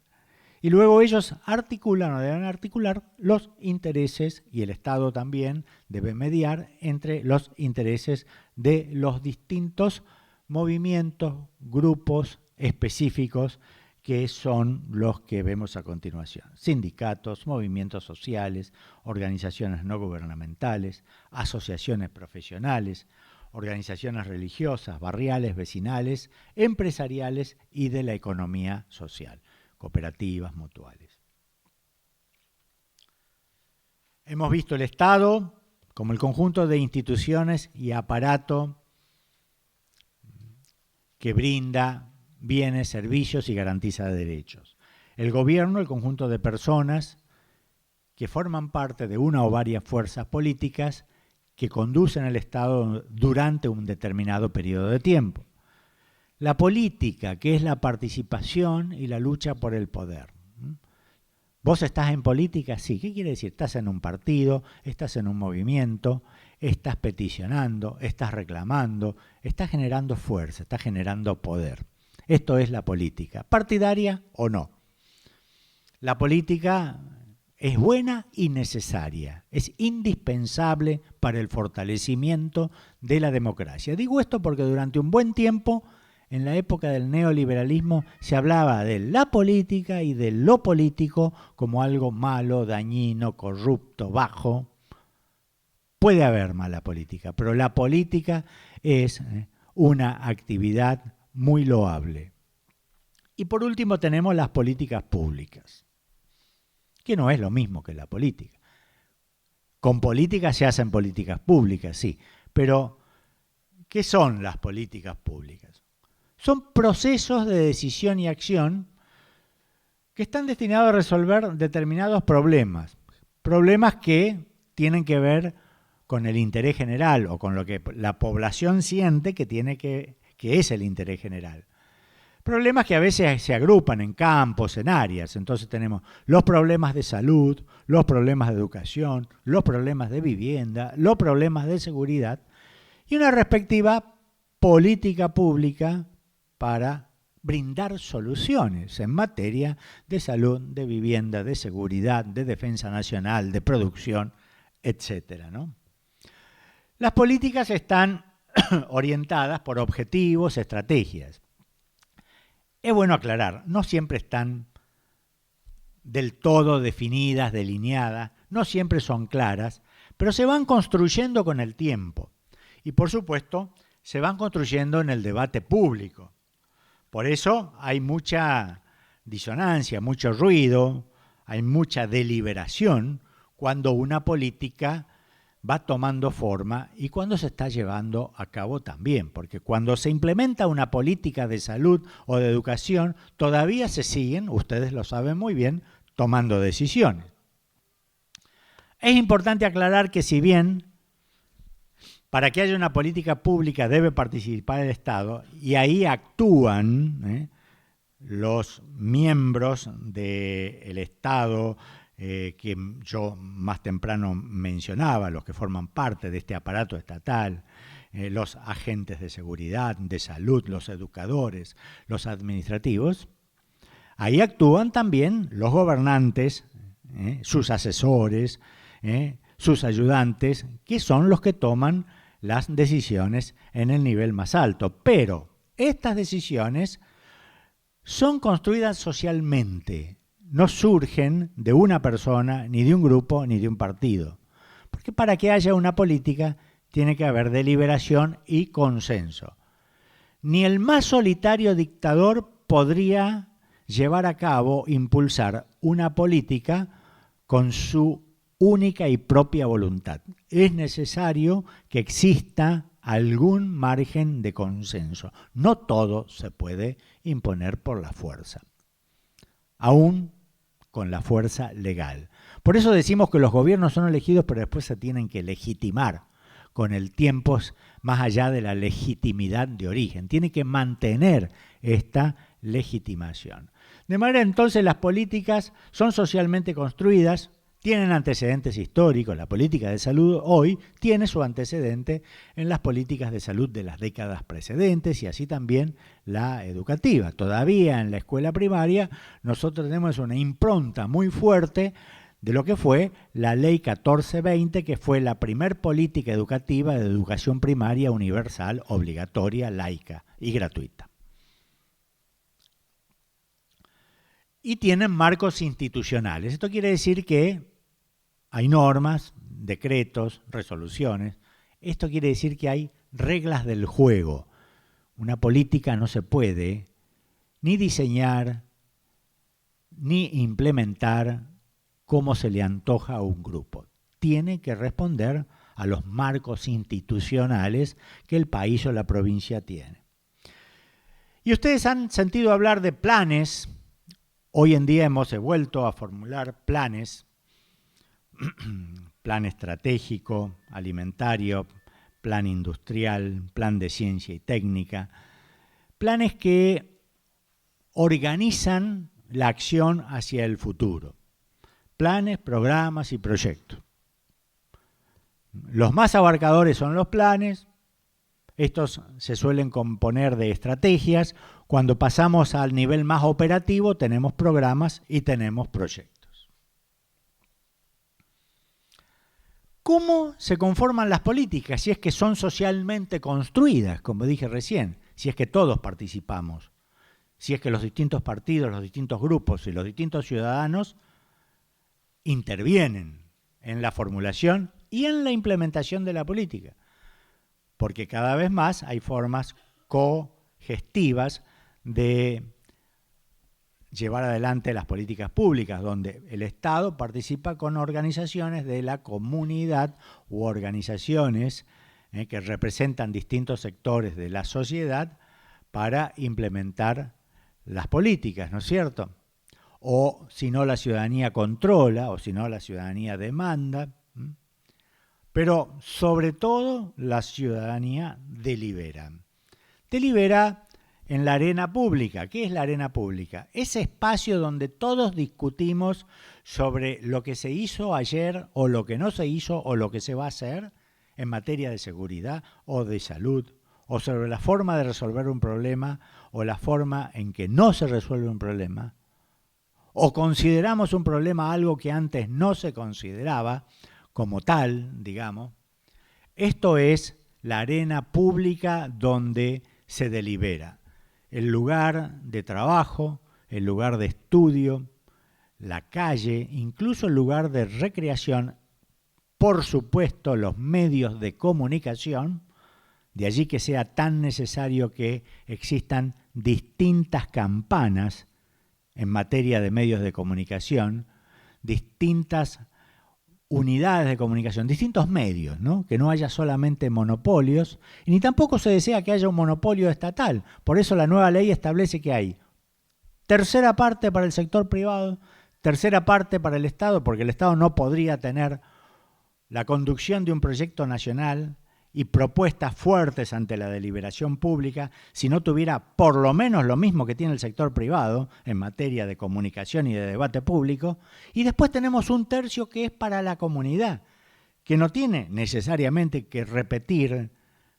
Y luego ellos articulan o deben articular los intereses, y el Estado también debe mediar entre los intereses de los distintos movimientos, grupos específicos que son los que vemos a continuación. Sindicatos, movimientos sociales, organizaciones no gubernamentales, asociaciones profesionales, organizaciones religiosas, barriales, vecinales, empresariales y de la economía social, cooperativas, mutuales. Hemos visto el Estado como el conjunto de instituciones y aparato que brinda bienes, servicios y garantiza derechos. El gobierno, el conjunto de personas que forman parte de una o varias fuerzas políticas que conducen el Estado durante un determinado periodo de tiempo. La política, que es la participación y la lucha por el poder. ¿Vos estás en política? Sí. ¿Qué quiere decir? Estás en un partido, estás en un movimiento, estás peticionando, estás reclamando, estás generando fuerza, estás generando poder. Esto es la política, partidaria o no. La política es buena y necesaria, es indispensable para el fortalecimiento de la democracia. Digo esto porque durante un buen tiempo, en la época del neoliberalismo, se hablaba de la política y de lo político como algo malo, dañino, corrupto, bajo. Puede haber mala política, pero la política es una actividad muy loable. Y por último tenemos las políticas públicas, que no es lo mismo que la política. Con política se hacen políticas públicas, sí, pero ¿qué son las políticas públicas? Son procesos de decisión y acción que están destinados a resolver determinados problemas. Problemas que tienen que ver con el interés general o con lo que la población siente que es el interés general. Problemas que a veces se agrupan en campos, en áreas. Entonces tenemos los problemas de salud, los problemas de educación, los problemas de vivienda, los problemas de seguridad y una respectiva política pública para brindar soluciones en materia de salud, de vivienda, de seguridad, de defensa nacional, de producción, etcétera, ¿no? Las políticas están orientadas por objetivos, estrategias. Es bueno aclarar, no siempre están del todo definidas, delineadas, no siempre son claras, pero se van construyendo con el tiempo. Y por supuesto, se van construyendo en el debate público. Por eso hay mucha disonancia, mucho ruido, hay mucha deliberación cuando una política va tomando forma y cuando se está llevando a cabo también, porque cuando se implementa una política de salud o de educación, todavía se siguen, ustedes lo saben muy bien, tomando decisiones. Es importante aclarar que si bien para que haya una política pública debe participar el Estado, y ahí actúan los miembros del Estado que yo más temprano mencionaba, los que forman parte de este aparato estatal, los agentes de seguridad, de salud, los educadores, los administrativos. Ahí actúan también los gobernantes sus asesores, sus ayudantes, que son los que toman las decisiones en el nivel más alto. Pero estas decisiones son construidas socialmente, no surgen de una persona, ni de un grupo, ni de un partido. Porque para que haya una política tiene que haber deliberación y consenso. Ni el más solitario dictador podría llevar a cabo, impulsar una política con su única y propia voluntad. Es necesario que exista algún margen de consenso. No todo se puede imponer por la fuerza, aún con la fuerza legal. Por eso decimos que los gobiernos son elegidos, pero después se tienen que legitimar con el tiempo, más allá de la legitimidad de origen. Tiene que mantener esta legitimación. De manera entonces las políticas son socialmente construidas, tienen antecedentes históricos. La política de salud hoy tiene su antecedente en las políticas de salud de las décadas precedentes y así también la educativa. Todavía en la escuela primaria nosotros tenemos una impronta muy fuerte de lo que fue la Ley 1420, que fue la primer política educativa de educación primaria universal, obligatoria, laica y gratuita. Y tienen marcos institucionales. Esto quiere decir que hay normas, decretos, resoluciones. Esto quiere decir que hay reglas del juego. Una política no se puede ni diseñar ni implementar como se le antoja a un grupo. Tiene que responder a los marcos institucionales que el país o la provincia tiene. Y ustedes han sentido hablar de planes. Hoy en día hemos vuelto a formular planes, plan estratégico, alimentario, plan industrial, plan de ciencia y técnica, planes que organizan la acción hacia el futuro, planes, programas y proyectos. Los más abarcadores son los planes. Estos se suelen componer de estrategias. Cuando pasamos al nivel más operativo tenemos programas y tenemos proyectos. ¿Cómo se conforman las políticas? Si es que son socialmente construidas, como dije recién, si es que todos participamos, si es que los distintos partidos, los distintos grupos y los distintos ciudadanos intervienen en la formulación y en la implementación de la política. Porque cada vez más hay formas cogestivas de llevar adelante las políticas públicas, donde el Estado participa con organizaciones de la comunidad u organizaciones que representan distintos sectores de la sociedad para implementar las políticas, ¿no es cierto? O si no, la ciudadanía controla, o si no, la ciudadanía demanda. Pero sobre todo la ciudadanía delibera. Delibera en la arena pública. ¿Qué es la arena pública? Ese espacio donde todos discutimos sobre lo que se hizo ayer o lo que no se hizo o lo que se va a hacer en materia de seguridad o de salud, o sobre la forma de resolver un problema o la forma en que no se resuelve un problema, o consideramos un problema algo que antes no se consideraba como tal, digamos. Esto es la arena pública donde se delibera. El lugar de trabajo, el lugar de estudio, la calle, incluso el lugar de recreación, por supuesto los medios de comunicación, de allí que sea tan necesario que existan distintas campanas en materia de medios de comunicación, distintas unidades de comunicación, distintos medios, ¿no? Que no haya solamente monopolios, y ni tampoco se desea que haya un monopolio estatal. Por eso la nueva ley establece que hay tercera parte para el sector privado, tercera parte para el Estado, porque el Estado no podría tener la conducción de un proyecto nacional y propuestas fuertes ante la deliberación pública si no tuviera por lo menos lo mismo que tiene el sector privado en materia de comunicación y de debate público. Y después tenemos un tercio que es para la comunidad, que no tiene necesariamente que repetir,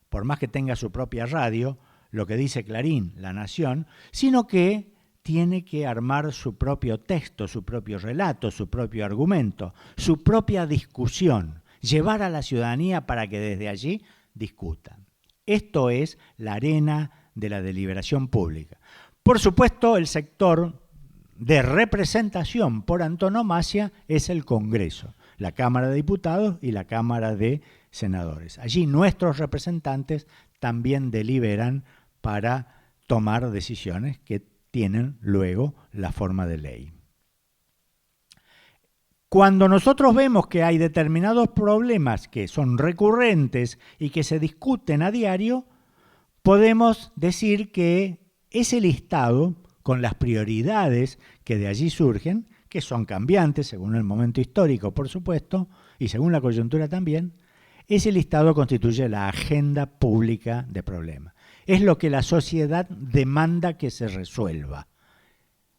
por más que tenga su propia radio, lo que dice Clarín, La Nación, sino que tiene que armar su propio texto, su propio relato, su propio argumento, su propia discusión, llevar a la ciudadanía para que desde allí discutan. Esto es la arena de la deliberación pública. Por supuesto, el sector de representación por antonomasia es el Congreso, la Cámara de Diputados y la Cámara de Senadores. Allí nuestros representantes también deliberan para tomar decisiones que tienen luego la forma de ley. Cuando nosotros vemos que hay determinados problemas que son recurrentes y que se discuten a diario, podemos decir que ese listado, con las prioridades que de allí surgen, que son cambiantes según el momento histórico, por supuesto, y según la coyuntura también, ese listado constituye la agenda pública de problemas. Es lo que la sociedad demanda que se resuelva.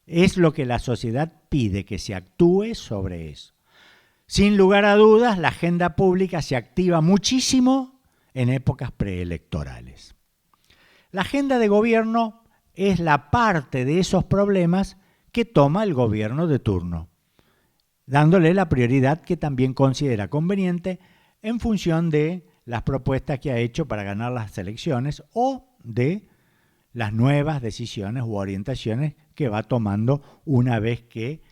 Es lo que la sociedad pide que se actúe sobre eso. Sin lugar a dudas, la agenda pública se activa muchísimo en épocas preelectorales. La agenda de gobierno es la parte de esos problemas que toma el gobierno de turno, dándole la prioridad que también considera conveniente en función de las propuestas que ha hecho para ganar las elecciones o de las nuevas decisiones u orientaciones que va tomando una vez que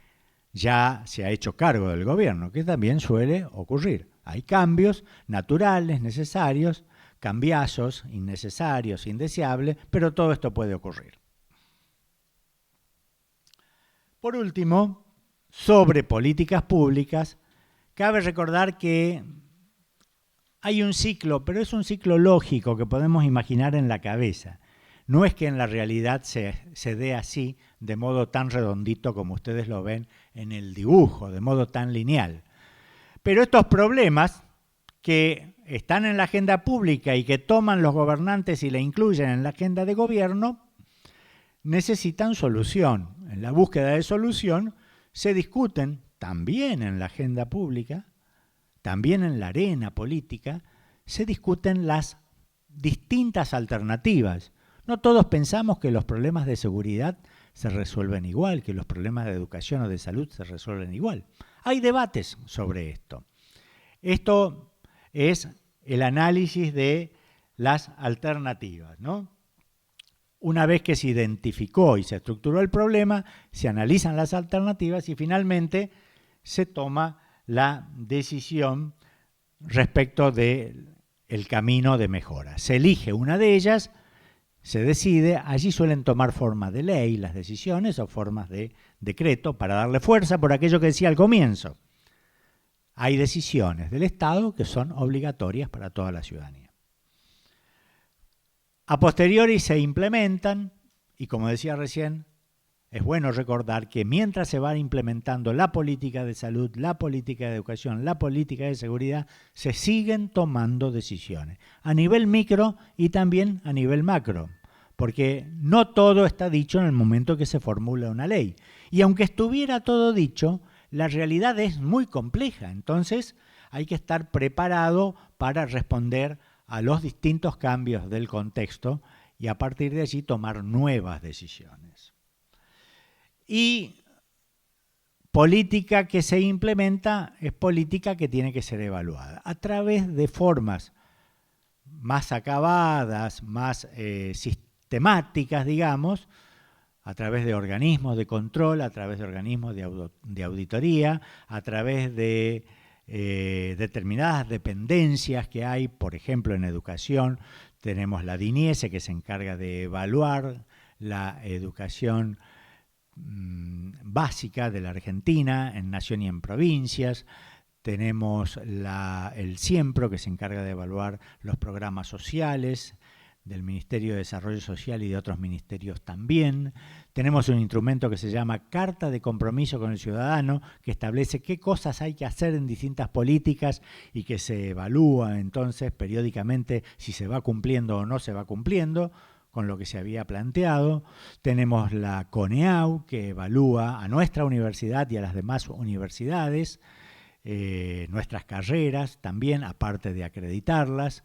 ya se ha hecho cargo del gobierno, que también suele ocurrir. Hay cambios naturales, necesarios, cambiazos, innecesarios, indeseables, pero todo esto puede ocurrir. Por último, sobre políticas públicas, cabe recordar que hay un ciclo, pero es un ciclo lógico que podemos imaginar en la cabeza. No es que en la realidad se dé así, de modo tan redondito como ustedes lo ven en el dibujo, de modo tan lineal. Pero estos problemas que están en la agenda pública y que toman los gobernantes y la incluyen en la agenda de gobierno, necesitan solución. En la búsqueda de solución se discuten también en la agenda pública, también en la arena política, se discuten las distintas alternativas. No todos pensamos que los problemas de seguridad se resuelven igual, que los problemas de educación o de salud se resuelven igual. Hay debates sobre esto. Esto es el análisis de las alternativas, ¿no? Una vez que se identificó y se estructuró el problema, se analizan las alternativas y finalmente se toma la decisión respecto del camino de mejora. Se elige una de ellas, se decide, allí suelen tomar forma de ley las decisiones o formas de decreto para darle fuerza por aquello que decía al comienzo. Hay decisiones del Estado que son obligatorias para toda la ciudadanía. A posteriori se implementan y, como decía recién, es bueno recordar que mientras se va implementando la política de salud, la política de educación, la política de seguridad, se siguen tomando decisiones a nivel micro y también a nivel macro, porque no todo está dicho en el momento que se formula una ley. Y aunque estuviera todo dicho, la realidad es muy compleja, entonces hay que estar preparado para responder a los distintos cambios del contexto y a partir de allí tomar nuevas decisiones. Y política que se implementa es política que tiene que ser evaluada a través de formas más acabadas, más sistemáticas, digamos, a través de organismos de control, a través de organismos de auditoría, a través de determinadas dependencias que hay, por ejemplo, en educación. Tenemos la DINIESE que se encarga de evaluar la educación básica de la Argentina, en nación y en provincias. Tenemos el CIEMPRO que se encarga de evaluar los programas sociales del Ministerio de Desarrollo Social y de otros ministerios también. Tenemos un instrumento que se llama Carta de Compromiso con el Ciudadano, que establece qué cosas hay que hacer en distintas políticas y que se evalúa entonces periódicamente si se va cumpliendo o no se va cumpliendo con lo que se había planteado. Tenemos la CONEAU, que evalúa a nuestra universidad y a las demás universidades, nuestras carreras también, aparte de acreditarlas.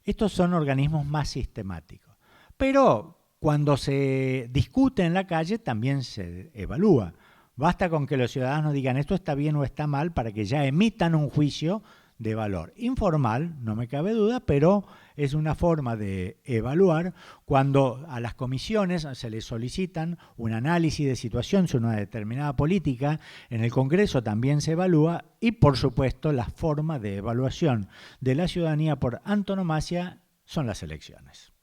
Estos son organismos más sistemáticos. Pero cuando se discute en la calle también se evalúa. Basta con que los ciudadanos digan esto está bien o está mal para que ya emitan un juicio de valor. Informal, no me cabe duda, pero es una forma de evaluar cuando a las comisiones se les solicitan un análisis de situación sobre una determinada política. En el Congreso también se evalúa y, por supuesto, la forma de evaluación de la ciudadanía por antonomasia son las elecciones.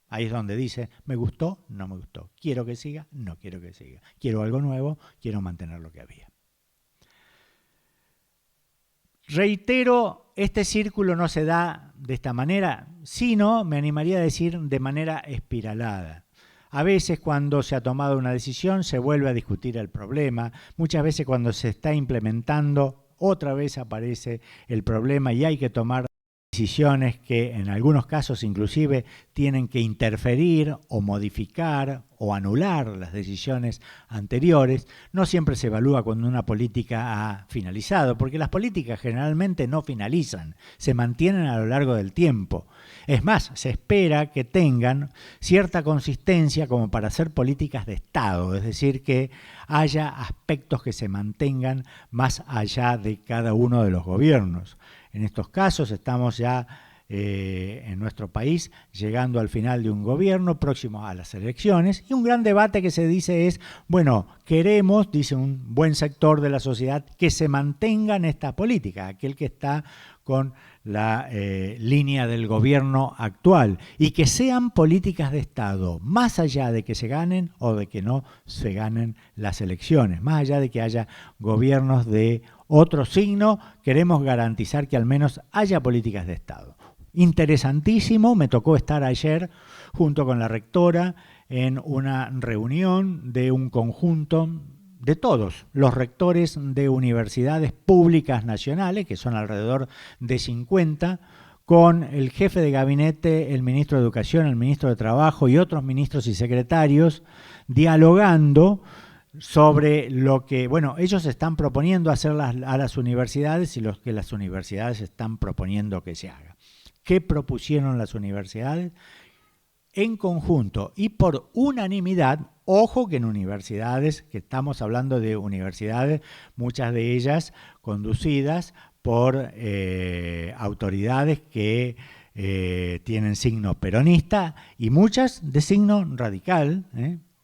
Ahí es donde dice, me gustó, no me gustó. Quiero que siga, no quiero que siga. Quiero algo nuevo, quiero mantener lo que había. Reitero, este círculo no se da de esta manera, sino, me animaría a decir, de manera espiralada. A veces cuando se ha tomado una decisión se vuelve a discutir el problema. Muchas veces cuando se está implementando, otra vez aparece el problema y hay que tomar decisiones que en algunos casos inclusive tienen que interferir o modificar o anular las decisiones anteriores. No siempre se evalúa cuando una política ha finalizado, porque las políticas generalmente no finalizan, se mantienen a lo largo del tiempo. Es más, se espera que tengan cierta consistencia como para hacer políticas de Estado, es decir, que haya aspectos que se mantengan más allá de cada uno de los gobiernos. En estos casos estamos ya en nuestro país llegando al final de un gobierno, próximo a las elecciones, y un gran debate que se dice es, bueno, queremos, dice un buen sector de la sociedad, que se mantengan estas políticas, aquel que está con la línea del gobierno actual, y que sean políticas de Estado, más allá de que se ganen o de que no se ganen las elecciones, más allá de que haya gobiernos de otro signo, queremos garantizar que al menos haya políticas de Estado. Interesantísimo, me tocó estar ayer junto con la rectora en una reunión de un conjunto de todos los rectores de universidades públicas nacionales, que son alrededor de 50, con el jefe de gabinete, el ministro de Educación, el ministro de Trabajo y otros ministros y secretarios, dialogando sobre lo que, bueno, ellos están proponiendo hacer a las universidades y lo que las universidades están proponiendo que se haga. ¿Qué propusieron las universidades? En conjunto y por unanimidad, ojo que en universidades, que estamos hablando de universidades, muchas de ellas conducidas por autoridades que tienen signo peronista y muchas de signo radical.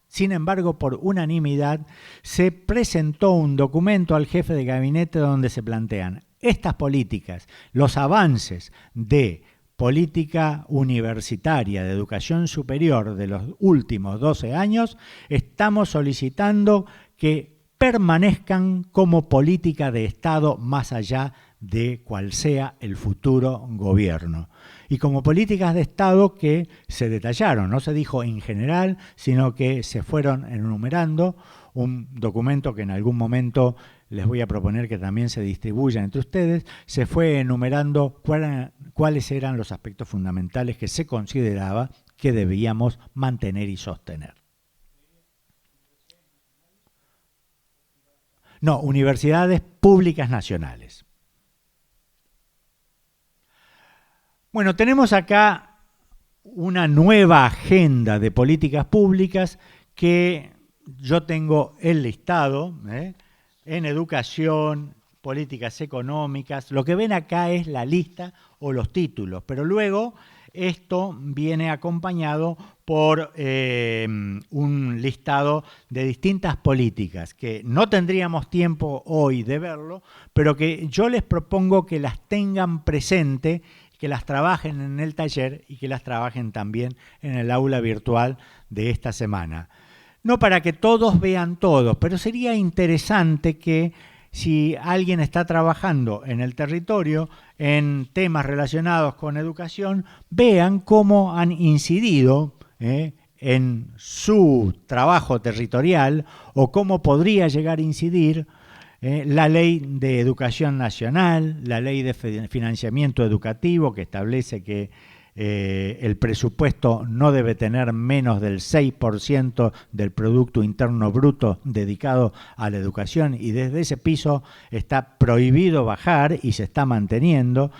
Sin embargo, por unanimidad se presentó un documento al jefe de gabinete donde se plantean estas políticas, los avances de política universitaria de educación superior de los últimos 12 años, estamos solicitando que permanezcan como política de Estado más allá de cual sea el futuro gobierno. Y como políticas de Estado que se detallaron, no se dijo en general, sino que se fueron enumerando, un documento que en algún momento les voy a proponer que también se distribuya entre ustedes, se fue enumerando cuáles eran los aspectos fundamentales que se consideraba que debíamos mantener y sostener. No, universidades públicas nacionales. Bueno, tenemos acá una nueva agenda de políticas públicas que yo tengo el listado, en educación, políticas económicas. Lo que ven acá es la lista o los títulos, pero luego esto viene acompañado por un listado de distintas políticas que no tendríamos tiempo hoy de verlo, pero que yo les propongo que las tengan presente, que las trabajen en el taller y que las trabajen también en el aula virtual de esta semana. No para que todos vean todo, pero sería interesante que si alguien está trabajando en el territorio en temas relacionados con educación, vean cómo han incidido en su trabajo territorial o cómo podría llegar a incidir la ley de educación nacional, la ley de financiamiento educativo que establece que el presupuesto no debe tener menos del 6% del Producto Interno Bruto dedicado a la educación y desde ese piso está prohibido bajar y se está manteniendo.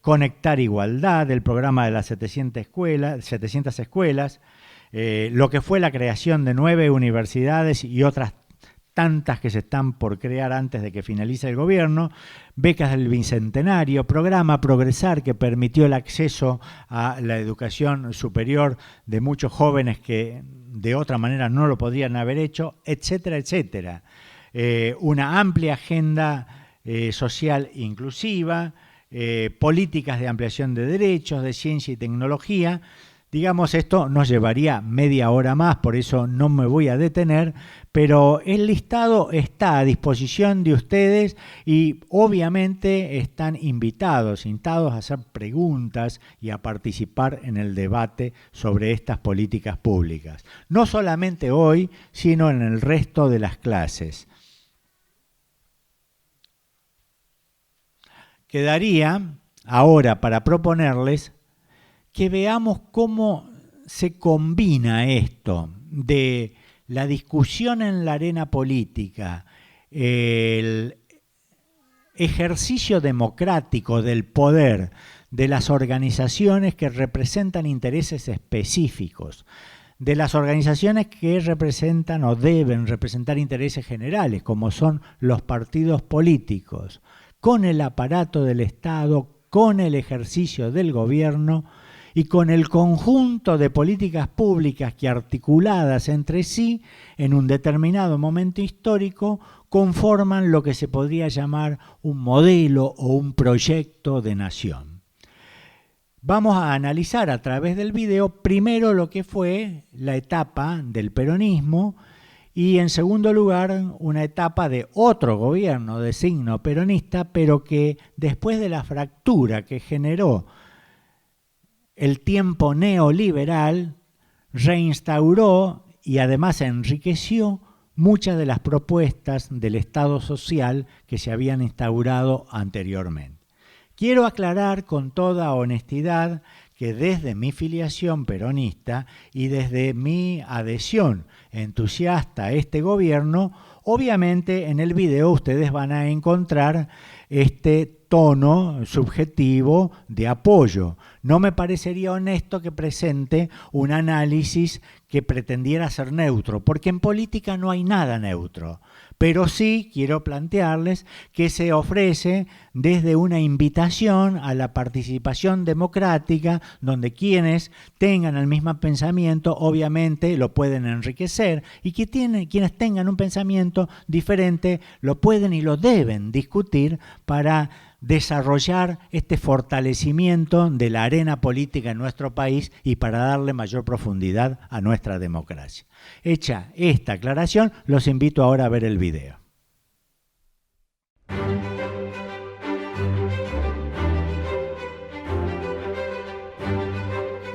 Conectar Igualdad, el programa de las 700 escuelas, lo que fue la creación de 9 universidades y otras tantas que se están por crear antes de que finalice el gobierno, becas del Bicentenario, programa Progresar que permitió el acceso a la educación superior de muchos jóvenes que de otra manera no lo podrían haber hecho, etcétera, etcétera. Una amplia agenda social inclusiva, políticas de ampliación de derechos, de ciencia y tecnología. Digamos, esto nos llevaría media hora más, por eso no me voy a detener, pero el listado está a disposición de ustedes y obviamente están invitados a hacer preguntas y a participar en el debate sobre estas políticas públicas. No solamente hoy, sino en el resto de las clases. Quedaría ahora para proponerles que veamos cómo se combina esto de la discusión en la arena política, el ejercicio democrático del poder de las organizaciones que representan intereses específicos, de las organizaciones que representan o deben representar intereses generales, como son los partidos políticos, con el aparato del Estado, con el ejercicio del gobierno y con el conjunto de políticas públicas que articuladas entre sí en un determinado momento histórico conforman lo que se podría llamar un modelo o un proyecto de nación. Vamos a analizar a través del video primero lo que fue la etapa del peronismo y en segundo lugar una etapa de otro gobierno de signo peronista, pero que después de la fractura que generó el tiempo neoliberal, reinstauró y además enriqueció muchas de las propuestas del Estado social que se habían instaurado anteriormente. Quiero aclarar con toda honestidad que desde mi filiación peronista y desde mi adhesión entusiasta a este gobierno, obviamente en el video ustedes van a encontrar este tono subjetivo de apoyo. No me parecería honesto que presente un análisis que pretendiera ser neutro, porque en política no hay nada neutro. Pero sí quiero plantearles que se ofrece desde una invitación a la participación democrática, donde quienes tengan el mismo pensamiento obviamente lo pueden enriquecer y que quienes tengan un pensamiento diferente lo pueden y lo deben discutir para desarrollar este fortalecimiento de la arena política en nuestro país y para darle mayor profundidad a nuestra democracia. Hecha esta aclaración, los invito ahora a ver el video.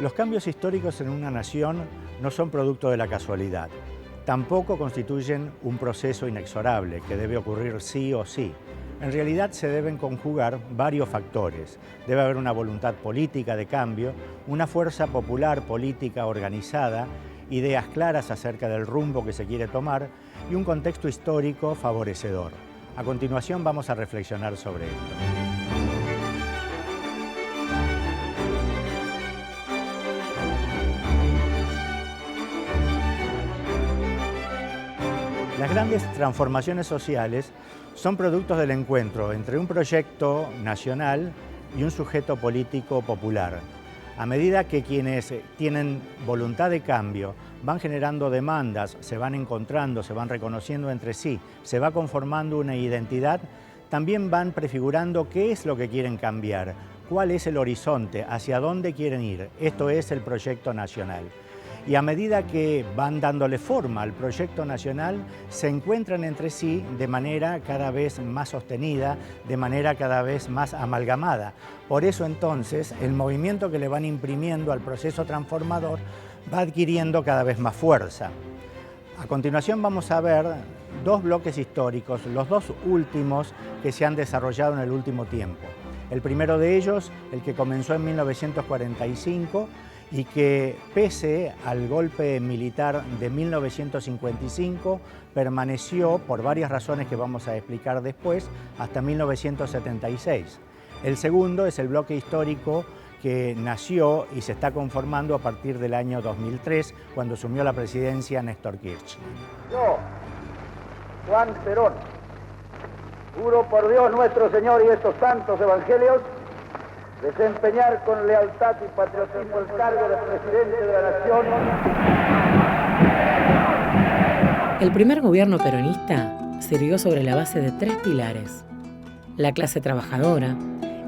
Los cambios históricos en una nación no son producto de la casualidad. Tampoco constituyen un proceso inexorable que debe ocurrir sí o sí. En realidad se deben conjugar varios factores. Debe haber una voluntad política de cambio, una fuerza popular política organizada, ideas claras acerca del rumbo que se quiere tomar y un contexto histórico favorecedor. A continuación vamos a reflexionar sobre esto. Las grandes transformaciones sociales son productos del encuentro entre un proyecto nacional y un sujeto político popular. A medida que quienes tienen voluntad de cambio van generando demandas, se van encontrando, se van reconociendo entre sí, se va conformando una identidad, también van prefigurando qué es lo que quieren cambiar, cuál es el horizonte, hacia dónde quieren ir. Esto es el proyecto nacional. Y a medida que van dándole forma al proyecto nacional, se encuentran entre sí de manera cada vez más sostenida, de manera cada vez más amalgamada. Por eso entonces el movimiento que le van imprimiendo al proceso transformador va adquiriendo cada vez más fuerza. A continuación vamos a ver dos bloques históricos, los dos últimos que se han desarrollado en el último tiempo. El primero de ellos, el que comenzó en 1945, y que pese al golpe militar de 1955 permaneció por varias razones que vamos a explicar después hasta 1976. El segundo es el bloque histórico que nació y se está conformando a partir del año 2003, cuando asumió la presidencia Néstor Kirchner. Yo, Juan Perón, juro por Dios nuestro Señor y estos santos evangelios, desempeñar con lealtad y patriotismo el cargo de presidente de la Nación. El primer gobierno peronista sirvió sobre la base de 3 pilares: la clase trabajadora,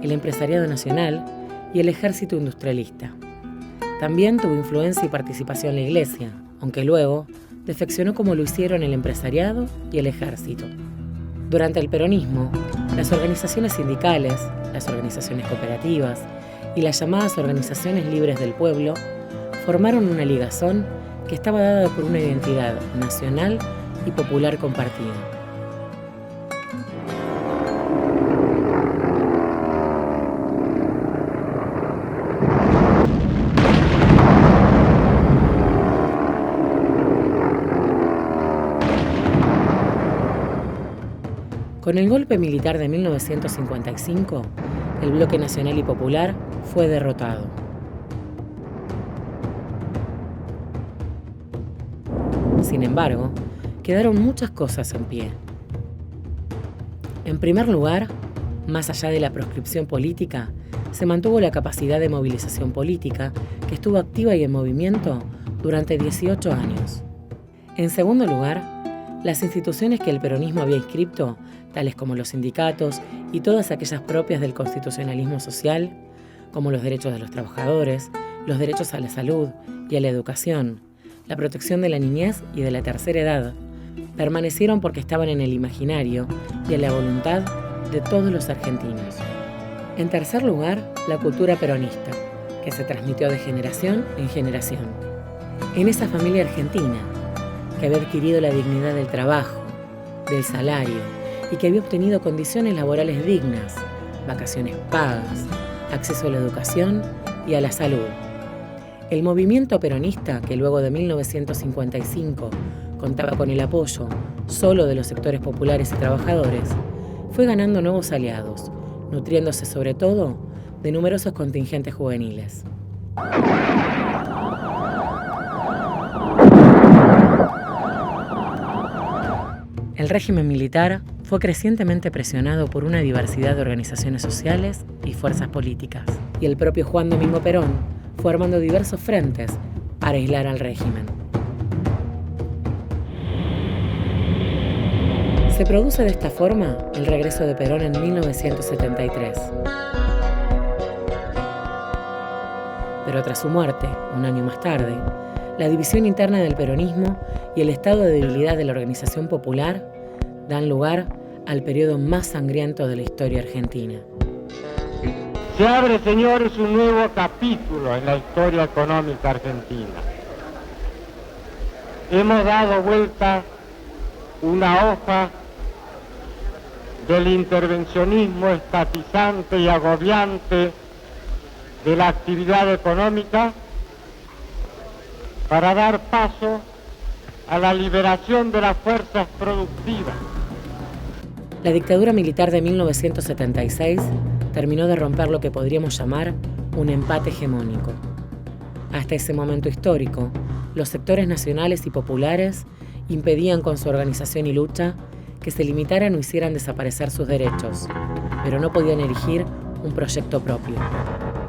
el empresariado nacional y el ejército industrialista. También tuvo influencia y participación la Iglesia, aunque luego defeccionó como lo hicieron el empresariado y el ejército. Durante el peronismo, las organizaciones sindicales, las organizaciones cooperativas y las llamadas organizaciones libres del pueblo formaron una ligazón que estaba dada por una identidad nacional y popular compartida. Con el golpe militar de 1955, el bloque nacional y popular fue derrotado. Sin embargo, quedaron muchas cosas en pie. En primer lugar, más allá de la proscripción política, se mantuvo la capacidad de movilización política que estuvo activa y en movimiento durante 18 años. En segundo lugar, las instituciones que el peronismo había inscripto, tales como los sindicatos y todas aquellas propias del constitucionalismo social, como los derechos de los trabajadores, los derechos a la salud y a la educación, la protección de la niñez y de la tercera edad, permanecieron porque estaban en el imaginario y en la voluntad de todos los argentinos. En tercer lugar, la cultura peronista, que se transmitió de generación en generación. En esa familia argentina, que había adquirido la dignidad del trabajo, del salario, y que había obtenido condiciones laborales dignas, vacaciones pagas, acceso a la educación y a la salud. El movimiento peronista, que luego de 1955 contaba con el apoyo solo de los sectores populares y trabajadores, fue ganando nuevos aliados, nutriéndose sobre todo de numerosos contingentes juveniles. El régimen militar fue crecientemente presionado por una diversidad de organizaciones sociales y fuerzas políticas, y el propio Juan Domingo Perón fue armando diversos frentes para aislar al régimen. Se produce de esta forma el regreso de Perón en 1973. Pero tras su muerte, un año más tarde, la división interna del peronismo y el estado de debilidad de la organización popular dan lugar al periodo más sangriento de la historia argentina. Se abre, señores, un nuevo capítulo en la historia económica argentina. Hemos dado vuelta una hoja del intervencionismo estatizante y agobiante de la actividad económica para dar paso a la liberación de las fuerzas productivas. La dictadura militar de 1976 terminó de romper lo que podríamos llamar un empate hegemónico. Hasta ese momento histórico, los sectores nacionales y populares impedían con su organización y lucha que se limitaran o hicieran desaparecer sus derechos, pero no podían erigir un proyecto propio.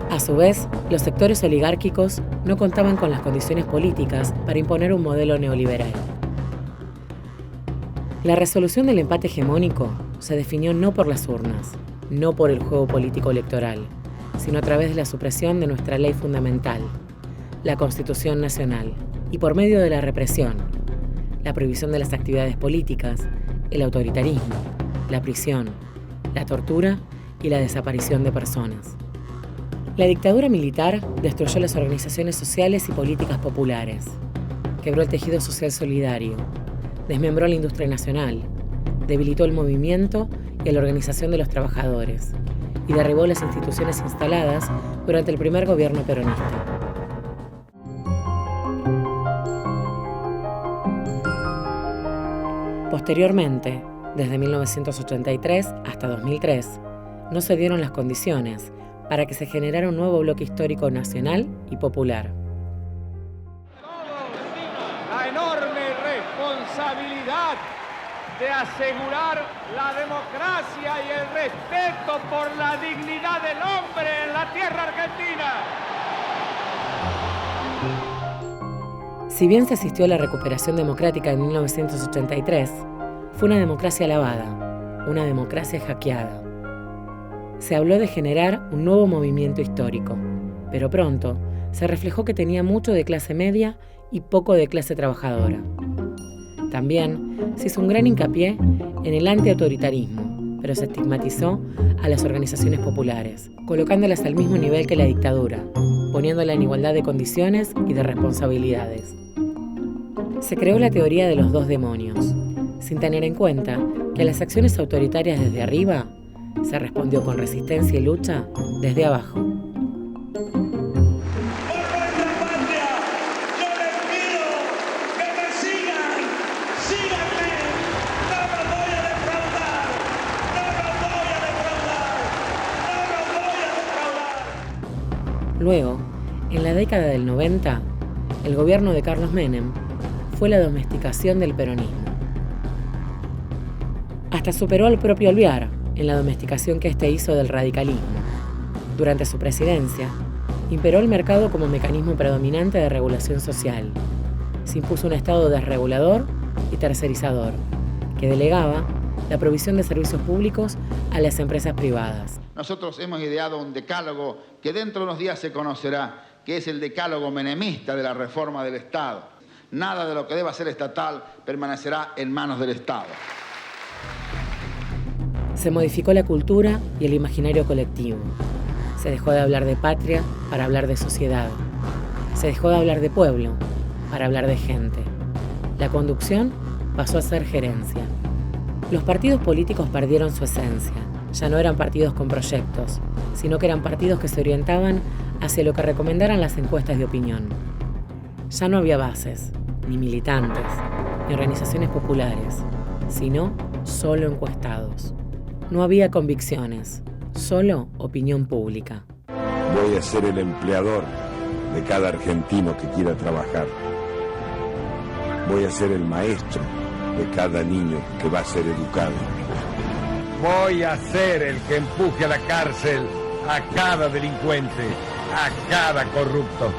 A su vez, los sectores oligárquicos no contaban con las condiciones políticas para imponer un modelo neoliberal. La resolución del empate hegemónico se definió no por las urnas, no por el juego político electoral, sino a través de la supresión de nuestra ley fundamental, la Constitución Nacional, y por medio de la represión, la prohibición de las actividades políticas, el autoritarismo, la prisión, la tortura y la desaparición de personas. La dictadura militar destruyó las organizaciones sociales y políticas populares, quebró el tejido social solidario, desmembró la industria nacional, debilitó el movimiento y la organización de los trabajadores y derribó las instituciones instaladas durante el primer gobierno peronista. Posteriormente, desde 1983 hasta 2003, no se dieron las condiciones para que se generara un nuevo bloque histórico nacional y popular. La enorme responsabilidad de asegurar la democracia y el respeto por la dignidad del hombre en la tierra argentina. Si bien se asistió a la recuperación democrática en 1983, fue una democracia lavada, una democracia hackeada. Se habló de generar un nuevo movimiento histórico, pero pronto se reflejó que tenía mucho de clase media y poco de clase trabajadora. También se hizo un gran hincapié en el antiautoritarismo, pero se estigmatizó a las organizaciones populares, colocándolas al mismo nivel que la dictadura, poniéndola en igualdad de condiciones y de responsabilidades. Se creó la teoría de los dos demonios, sin tener en cuenta que a las acciones autoritarias desde arriba se respondió con resistencia y lucha desde abajo. Luego, en la década del 90, el gobierno de Carlos Menem fue la domesticación del peronismo. Hasta superó al propio Alvear en la domesticación que éste hizo del radicalismo. Durante su presidencia, imperó el mercado como mecanismo predominante de regulación social. Se impuso un Estado desregulador y tercerizador, que delegaba la provisión de servicios públicos a las empresas privadas. Nosotros hemos ideado un decálogo que dentro de unos días se conocerá, que es el decálogo menemista de la reforma del Estado. Nada de lo que deba ser estatal permanecerá en manos del Estado. Se modificó la cultura y el imaginario colectivo. Se dejó de hablar de patria para hablar de sociedad. Se dejó de hablar de pueblo para hablar de gente. La conducción pasó a ser gerencia. Los partidos políticos perdieron su esencia. Ya no eran partidos con proyectos, sino que eran partidos que se orientaban hacia lo que recomendaran las encuestas de opinión. Ya no había bases, ni militantes, ni organizaciones populares, sino solo encuestados. No había convicciones, solo opinión pública. Voy a ser el empleador de cada argentino que quiera trabajar. Voy a ser el maestro de cada niño que va a ser educado. Voy a ser el que empuje a la cárcel a cada delincuente, a cada corrupto.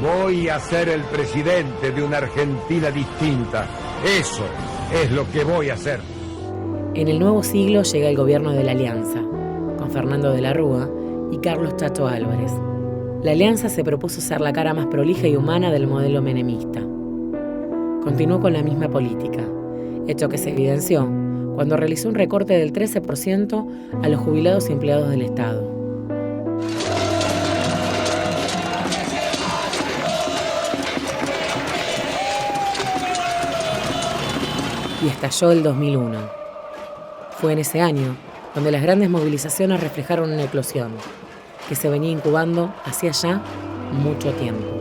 Voy a ser el presidente de una Argentina distinta. Eso es lo que voy a hacer. En el nuevo siglo llega el gobierno de la Alianza, con Fernando de la Rúa y Carlos Chacho Álvarez. La Alianza se propuso ser la cara más prolija y humana del modelo menemista. Continuó con la misma política, hecho que se evidenció cuando realizó un recorte del 13% a los jubilados y empleados del Estado. Y estalló el 2001. Fue en ese año donde las grandes movilizaciones reflejaron una eclosión que se venía incubando hacía ya mucho tiempo.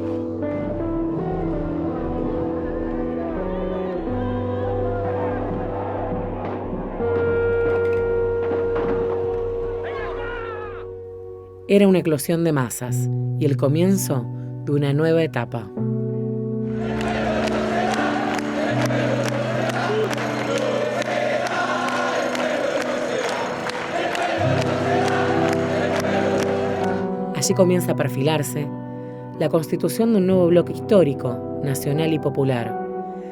Era una eclosión de masas y el comienzo de una nueva etapa. Allí comienza a perfilarse la constitución de un nuevo bloque histórico, nacional y popular,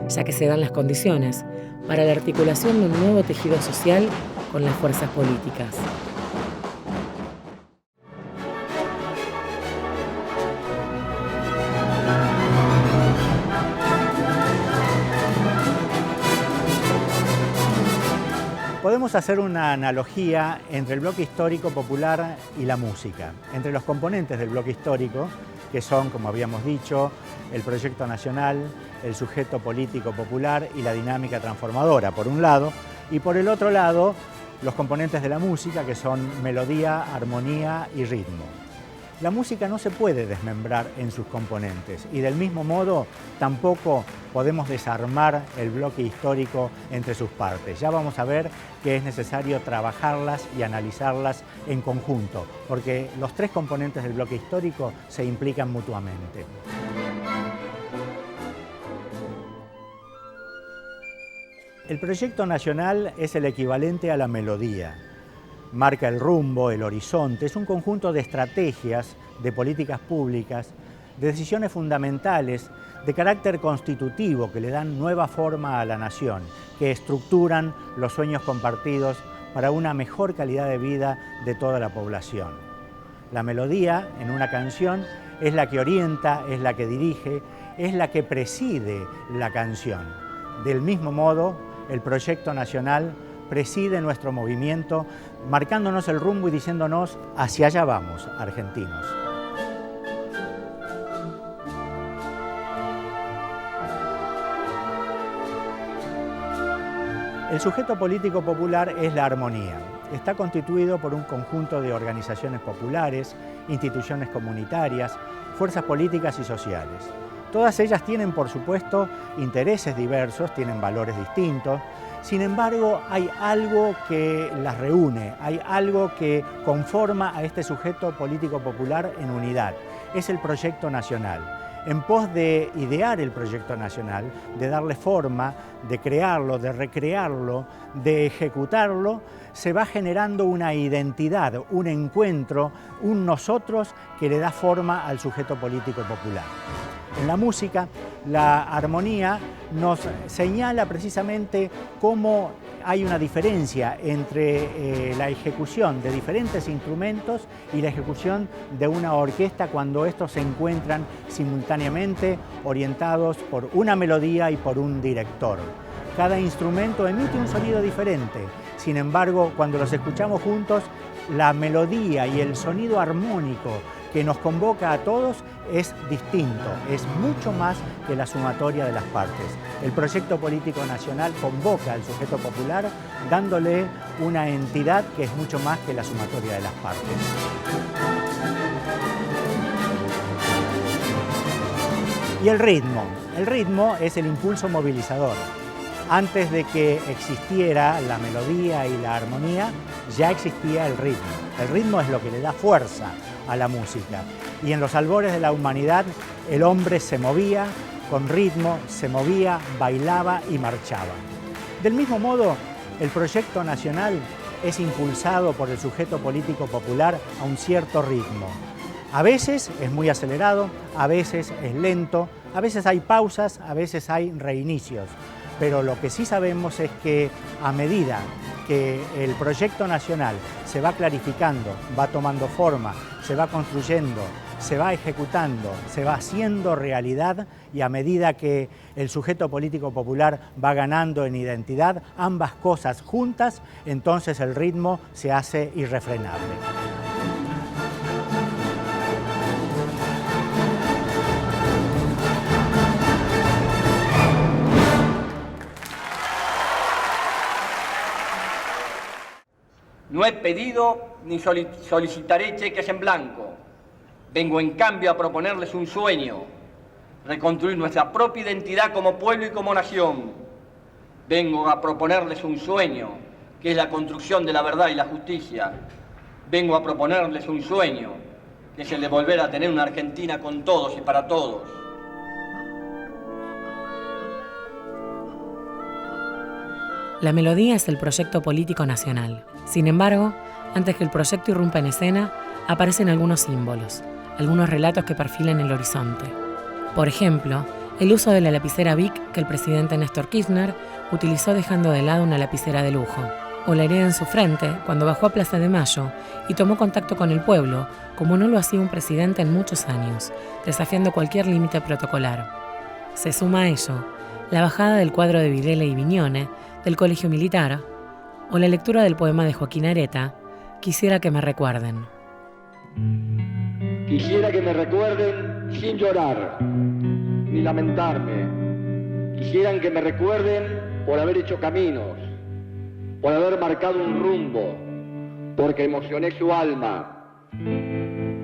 ya que se dan las condiciones para la articulación de un nuevo tejido social con las fuerzas políticas. Podemos hacer una analogía entre el bloque histórico popular y la música, entre los componentes del bloque histórico, que son, como habíamos dicho, el proyecto nacional, el sujeto político popular y la dinámica transformadora, por un lado, y por el otro lado, los componentes de la música, que son melodía, armonía y ritmo. La música no se puede desmembrar en sus componentes y del mismo modo tampoco podemos desarmar el bloque histórico entre sus partes. Ya vamos a ver que es necesario trabajarlas y analizarlas en conjunto, porque los tres componentes del bloque histórico se implican mutuamente. El proyecto nacional es el equivalente a la melodía. Marca el rumbo, el horizonte, es un conjunto de estrategias, de políticas públicas, de decisiones fundamentales, de carácter constitutivo que le dan nueva forma a la nación, que estructuran los sueños compartidos para una mejor calidad de vida de toda la población. La melodía en una canción es la que orienta, es la que dirige, es la que preside la canción. Del mismo modo, el proyecto nacional preside nuestro movimiento, marcándonos el rumbo y diciéndonos: hacia allá vamos, argentinos. El sujeto político popular es la armonía. Está constituido por un conjunto de organizaciones populares, instituciones comunitarias, fuerzas políticas y sociales. Todas ellas tienen, por supuesto, intereses diversos, tienen valores distintos. Sin embargo, hay algo que las reúne, hay algo que conforma a este sujeto político popular en unidad. Es el proyecto nacional. En pos de idear el proyecto nacional, de darle forma, de crearlo, de recrearlo, de ejecutarlo, se va generando una identidad, un encuentro, un nosotros que le da forma al sujeto político popular. En la música, la armonía nos señala precisamente cómo hay una diferencia entre la ejecución de diferentes instrumentos y la ejecución de una orquesta cuando estos se encuentran simultáneamente orientados por una melodía y por un director. Cada instrumento emite un sonido diferente, sin embargo, cuando los escuchamos juntos, la melodía y el sonido armónico que nos convoca a todos es distinto, es mucho más que la sumatoria de las partes. El proyecto político nacional convoca al sujeto popular dándole una entidad que es mucho más que la sumatoria de las partes. Y el ritmo es el impulso movilizador. Antes de que existiera la melodía y la armonía, ya existía el ritmo. El ritmo es lo que le da fuerza a la música. Y en los albores de la humanidad, el hombre se movía con ritmo, se movía, bailaba y marchaba. Del mismo modo, el proyecto nacional es impulsado por el sujeto político popular a un cierto ritmo. A veces es muy acelerado, a veces es lento, a veces hay pausas, a veces hay reinicios. Pero lo que sí sabemos es que a medida que el proyecto nacional se va clarificando, va tomando forma, se va construyendo, se va ejecutando, se va haciendo realidad y a medida que el sujeto político popular va ganando en identidad, ambas cosas juntas, entonces el ritmo se hace irrefrenable. No he pedido ni solicitaré cheques en blanco. Vengo en cambio a proponerles un sueño, reconstruir nuestra propia identidad como pueblo y como nación. Vengo a proponerles un sueño, que es la construcción de la verdad y la justicia. Vengo a proponerles un sueño, que es el de volver a tener una Argentina con todos y para todos. La melodía es el proyecto político nacional. Sin embargo, antes que el proyecto irrumpa en escena, aparecen algunos símbolos, algunos relatos que perfilan el horizonte. Por ejemplo, el uso de la lapicera Bic que el presidente Néstor Kirchner utilizó dejando de lado una lapicera de lujo, o la herida en su frente cuando bajó a Plaza de Mayo y tomó contacto con el pueblo, como no lo hacía un presidente en muchos años, desafiando cualquier límite protocolar. Se suma a ello la bajada del cuadro de Videla y Viñone del Colegio Militar, o la lectura del poema de Joaquín Areta, Quisiera que me recuerden. Quisiera que me recuerden sin llorar, ni lamentarme. Quisieran que me recuerden por haber hecho caminos, por haber marcado un rumbo, porque emocioné su alma.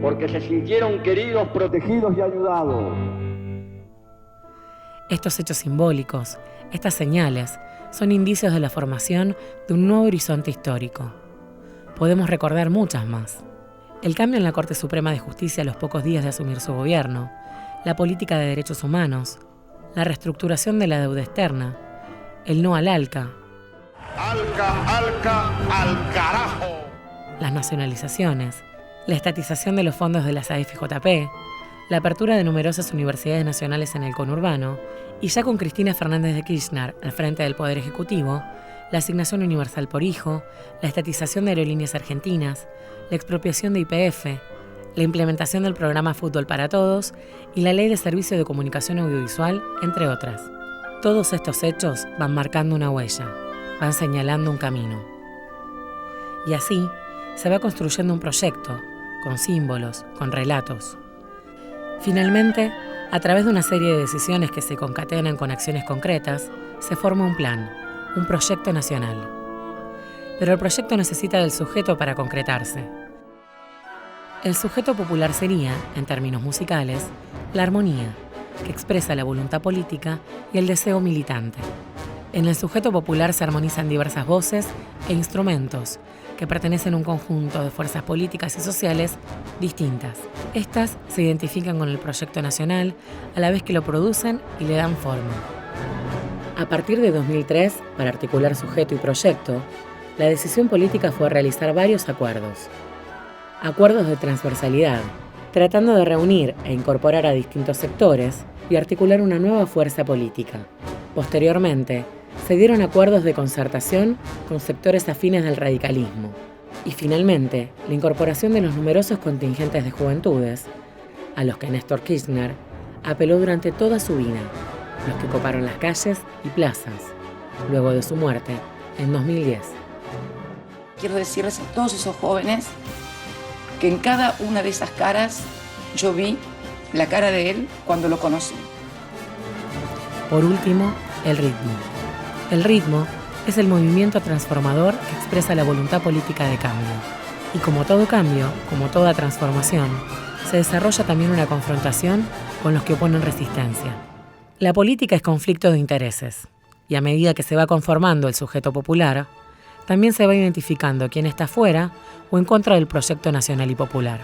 porque se sintieron queridos, protegidos y ayudados. Estos hechos simbólicos, estas señales, son indicios de la formación de un nuevo horizonte histórico. Podemos recordar muchas más. El cambio en la Corte Suprema de Justicia a los pocos días de asumir su gobierno, la política de derechos humanos, la reestructuración de la deuda externa, el no al ALCA, al carajo, las nacionalizaciones, la estatización de los fondos de las AFJP, la apertura de numerosas universidades nacionales en el conurbano y ya con Cristina Fernández de Kirchner al frente del Poder Ejecutivo, la asignación universal por hijo, la estatización de aerolíneas argentinas, la expropiación de YPF, la implementación del programa Fútbol para Todos y la Ley de Servicio de Comunicación Audiovisual, entre otras. Todos estos hechos van marcando una huella, van señalando un camino. Y así se va construyendo un proyecto, con símbolos, con relatos. Finalmente, a través de una serie de decisiones que se concatenan con acciones concretas, se forma un plan, un proyecto nacional. Pero el proyecto necesita del sujeto para concretarse. El sujeto popular sería, en términos musicales, la armonía, que expresa la voluntad política y el deseo militante. En el sujeto popular se armonizan diversas voces e instrumentos que pertenecen a un conjunto de fuerzas políticas y sociales distintas. Estas se identifican con el proyecto nacional a la vez que lo producen y le dan forma. A partir de 2003, para articular sujeto y proyecto, la decisión política fue realizar varios acuerdos. Acuerdos de transversalidad, tratando de reunir e incorporar a distintos sectores y articular una nueva fuerza política. Posteriormente, se dieron acuerdos de concertación con sectores afines del radicalismo. Y finalmente, la incorporación de los numerosos contingentes de juventudes, a los que Néstor Kirchner apeló durante toda su vida, los que coparon las calles y plazas, luego de su muerte, en 2010. Quiero decirles a todos esos jóvenes que en cada una de esas caras yo vi la cara de él cuando lo conocí. Por último, el ritmo. El ritmo es el movimiento transformador que expresa la voluntad política de cambio. Y como todo cambio, como toda transformación, se desarrolla también una confrontación con los que oponen resistencia. La política es conflicto de intereses, y a medida que se va conformando el sujeto popular, también se va identificando quién está fuera o en contra del proyecto nacional y popular.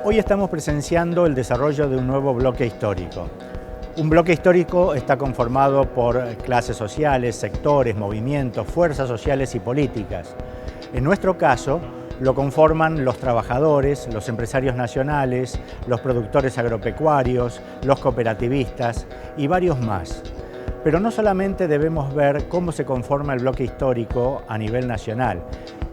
Hoy estamos presenciando el desarrollo de un nuevo bloque histórico. Un bloque histórico está conformado por clases sociales, sectores, movimientos, fuerzas sociales y políticas. En nuestro caso, lo conforman los trabajadores, los empresarios nacionales, los productores agropecuarios, los cooperativistas y varios más. Pero no solamente debemos ver cómo se conforma el bloque histórico a nivel nacional.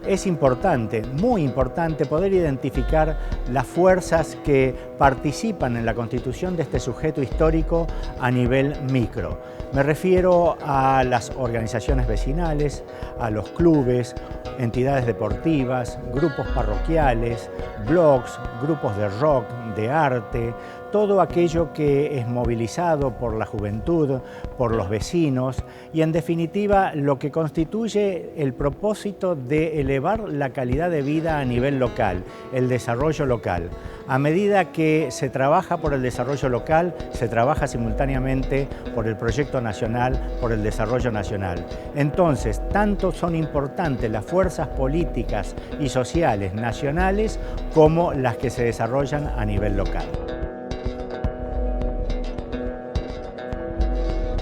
Es importante, muy importante, poder identificar las fuerzas que participan en la constitución de este sujeto histórico a nivel micro. Me refiero a las organizaciones vecinales, a los clubes, entidades deportivas, grupos parroquiales, blogs, grupos de rock, de arte, todo aquello que es movilizado por la juventud, por los vecinos y en definitiva lo que constituye el propósito de elevar la calidad de vida a nivel local, el desarrollo local. A medida que se trabaja por el desarrollo local, se trabaja simultáneamente por el proyecto nacional, por el desarrollo nacional. Entonces, tanto son importantes las fuerzas políticas y sociales nacionales como las que se desarrollan a nivel local.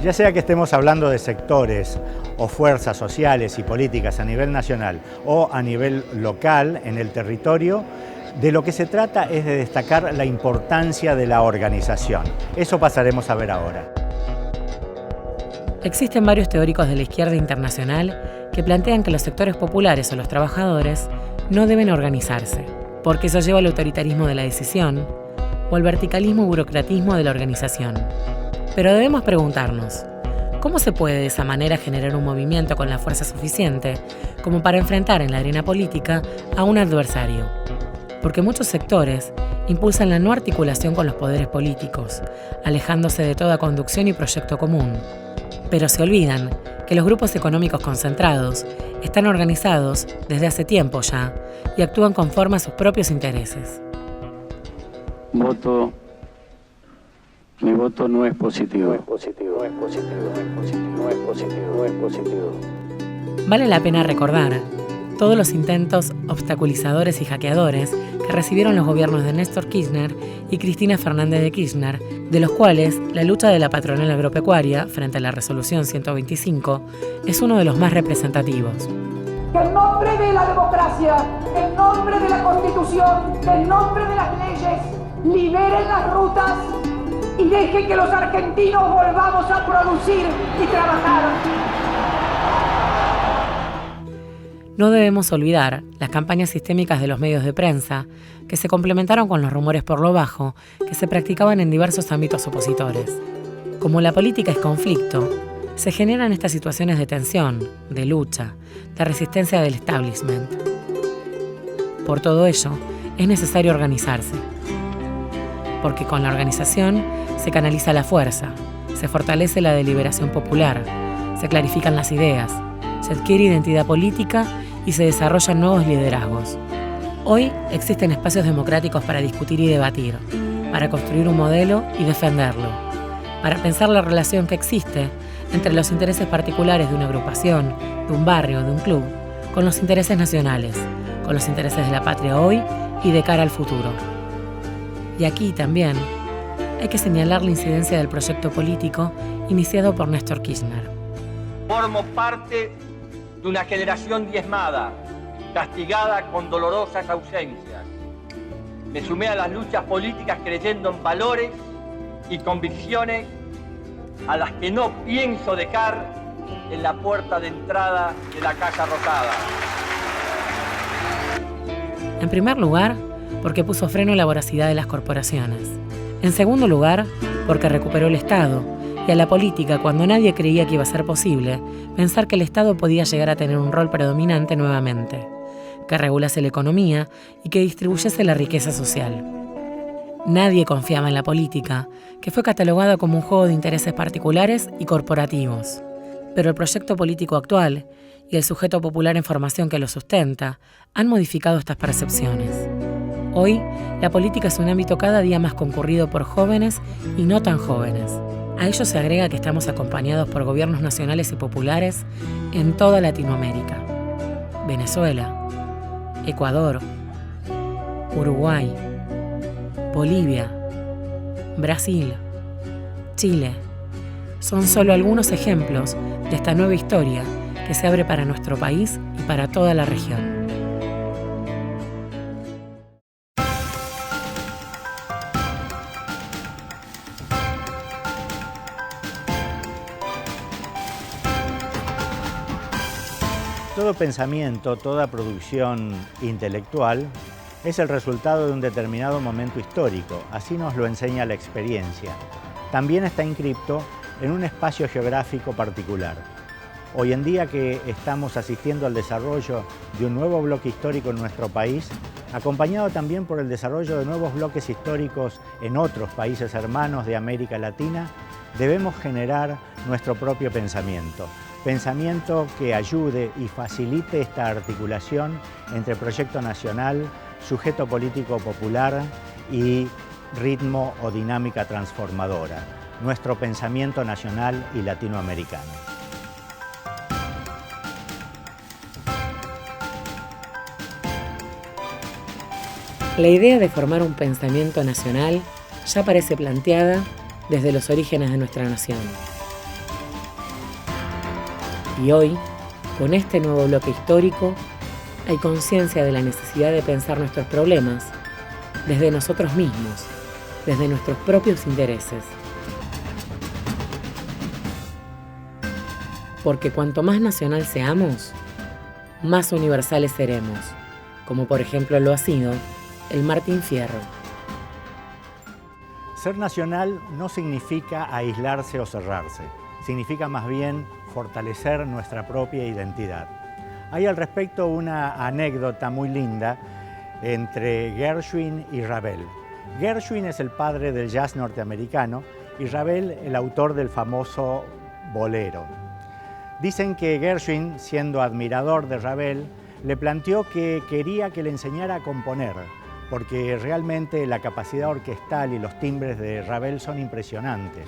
Ya sea que estemos hablando de sectores o fuerzas sociales y políticas a nivel nacional o a nivel local en el territorio, de lo que se trata es de destacar la importancia de la organización. Eso pasaremos a ver ahora. Existen varios teóricos de la izquierda internacional que plantean que los sectores populares o los trabajadores no deben organizarse, porque eso lleva al autoritarismo de la decisión o al verticalismo y burocratismo de la organización. Pero debemos preguntarnos, ¿Cómo se puede de esa manera generar un movimiento con la fuerza suficiente como para enfrentar en la arena política a un adversario? Porque muchos sectores impulsan la no articulación con los poderes políticos, alejándose de toda conducción y proyecto común. Pero se olvidan que los grupos económicos concentrados están organizados desde hace tiempo ya y actúan conforme a sus propios intereses. Mi voto no es positivo. Vale la pena recordar todos los intentos obstaculizadores y hackeadores que recibieron los gobiernos de Néstor Kirchner y Cristina Fernández de Kirchner, de los cuales la lucha de la patronal agropecuaria frente a la resolución 125 es uno de los más representativos. Que en nombre de la democracia, en nombre de la Constitución, en nombre de las leyes, liberen las rutas y dejen que los argentinos volvamos a producir y trabajar. No debemos olvidar las campañas sistémicas de los medios de prensa que se complementaron con los rumores por lo bajo que se practicaban en diversos ámbitos opositores. Como la política es conflicto, se generan estas situaciones de tensión, de lucha, de resistencia del establishment. Por todo ello, es necesario organizarse. Porque con la organización se canaliza la fuerza, se fortalece la deliberación popular, se clarifican las ideas, se adquiere identidad política y se desarrollan nuevos liderazgos. Hoy existen espacios democráticos para discutir y debatir, para construir un modelo y defenderlo, para pensar la relación que existe entre los intereses particulares de una agrupación, de un barrio, de un club, con los intereses nacionales, con los intereses de la patria hoy y de cara al futuro. Y aquí también hay que señalar la incidencia del proyecto político iniciado por Néstor Kirchner. Formo parte de una generación diezmada, castigada con dolorosas ausencias. Me sumé a las luchas políticas creyendo en valores y convicciones a las que no pienso dejar en la puerta de entrada de la Casa Rosada. En primer lugar, porque puso freno a la voracidad de las corporaciones. En segundo lugar, porque recuperó el Estado y a la política cuando nadie creía que iba a ser posible pensar que el Estado podía llegar a tener un rol predominante nuevamente, que regulase la economía y que distribuyese la riqueza social. Nadie confiaba en la política, que fue catalogada como un juego de intereses particulares y corporativos. Pero el proyecto político actual y el sujeto popular en formación que lo sustenta han modificado estas percepciones. Hoy, la política es un ámbito cada día más concurrido por jóvenes y no tan jóvenes. A ello se agrega que estamos acompañados por gobiernos nacionales y populares en toda Latinoamérica. Venezuela, Ecuador, Uruguay, Bolivia, Brasil, Chile. Son solo algunos ejemplos de esta nueva historia que se abre para nuestro país y para toda la región. Todo pensamiento, toda producción intelectual es el resultado de un determinado momento histórico, así nos lo enseña la experiencia. También está inscripto en un espacio geográfico particular. Hoy en día que estamos asistiendo al desarrollo de un nuevo bloque histórico en nuestro país, acompañado también por el desarrollo de nuevos bloques históricos en otros países hermanos de América Latina, debemos generar nuestro propio pensamiento. Pensamiento que ayude y facilite esta articulación entre proyecto nacional, sujeto político popular y ritmo o dinámica transformadora. Nuestro pensamiento nacional y latinoamericano. La idea de formar un pensamiento nacional ya parece planteada desde los orígenes de nuestra nación. Y hoy, con este nuevo bloque histórico, hay conciencia de la necesidad de pensar nuestros problemas desde nosotros mismos, desde nuestros propios intereses. Porque cuanto más nacional seamos, más universales seremos, como por ejemplo lo ha sido el Martín Fierro. Ser nacional no significa aislarse o cerrarse. significa más bien fortalecer nuestra propia identidad. Hay al respecto una anécdota muy linda entre Gershwin y Ravel. Gershwin es el padre del jazz norteamericano y Ravel el autor del famoso bolero. Dicen que Gershwin, siendo admirador de Ravel, le planteó que quería que le enseñara a componer, porque realmente la capacidad orquestal y los timbres de Ravel son impresionantes.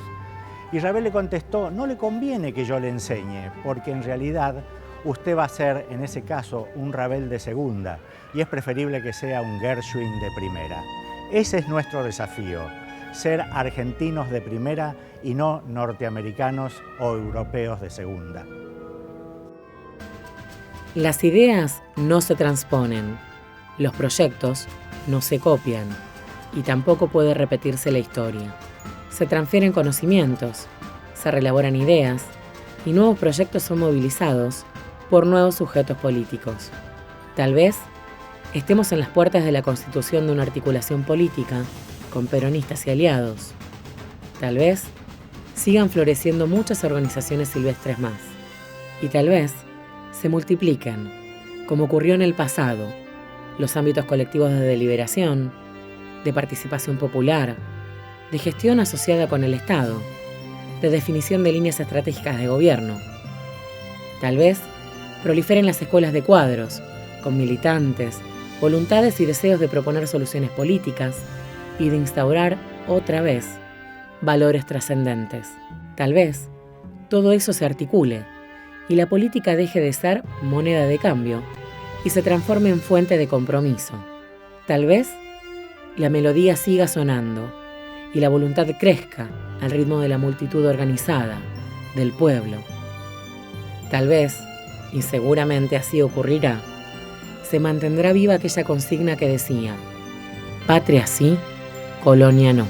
Y Ravel le contestó, no le conviene que yo le enseñe, porque en realidad usted va a ser, en ese caso, un Ravel de segunda, y es preferible que sea un Gershwin de primera. Ese es nuestro desafío, ser argentinos de primera y no norteamericanos o europeos de segunda. Las ideas no se transponen, los proyectos no se copian y tampoco puede repetirse la historia. Se transfieren conocimientos, se reelaboran ideas y nuevos proyectos son movilizados por nuevos sujetos políticos. Tal vez estemos en las puertas de la constitución de una articulación política con peronistas y aliados. Tal vez sigan floreciendo muchas organizaciones silvestres más. Y tal vez se multipliquen, como ocurrió en el pasado, los ámbitos colectivos de deliberación, de participación popular, de gestión asociada con el Estado, de definición de líneas estratégicas de gobierno. Tal vez proliferen las escuelas de cuadros, con militantes, voluntades y deseos de proponer soluciones políticas y de instaurar, otra vez, valores trascendentes. Tal vez todo eso se articule y la política deje de ser moneda de cambio y se transforme en fuente de compromiso. Tal vez la melodía siga sonando y la voluntad crezca al ritmo de la multitud organizada, del pueblo. Tal vez, y seguramente así ocurrirá, se mantendrá viva aquella consigna que decía: patria sí, colonia no.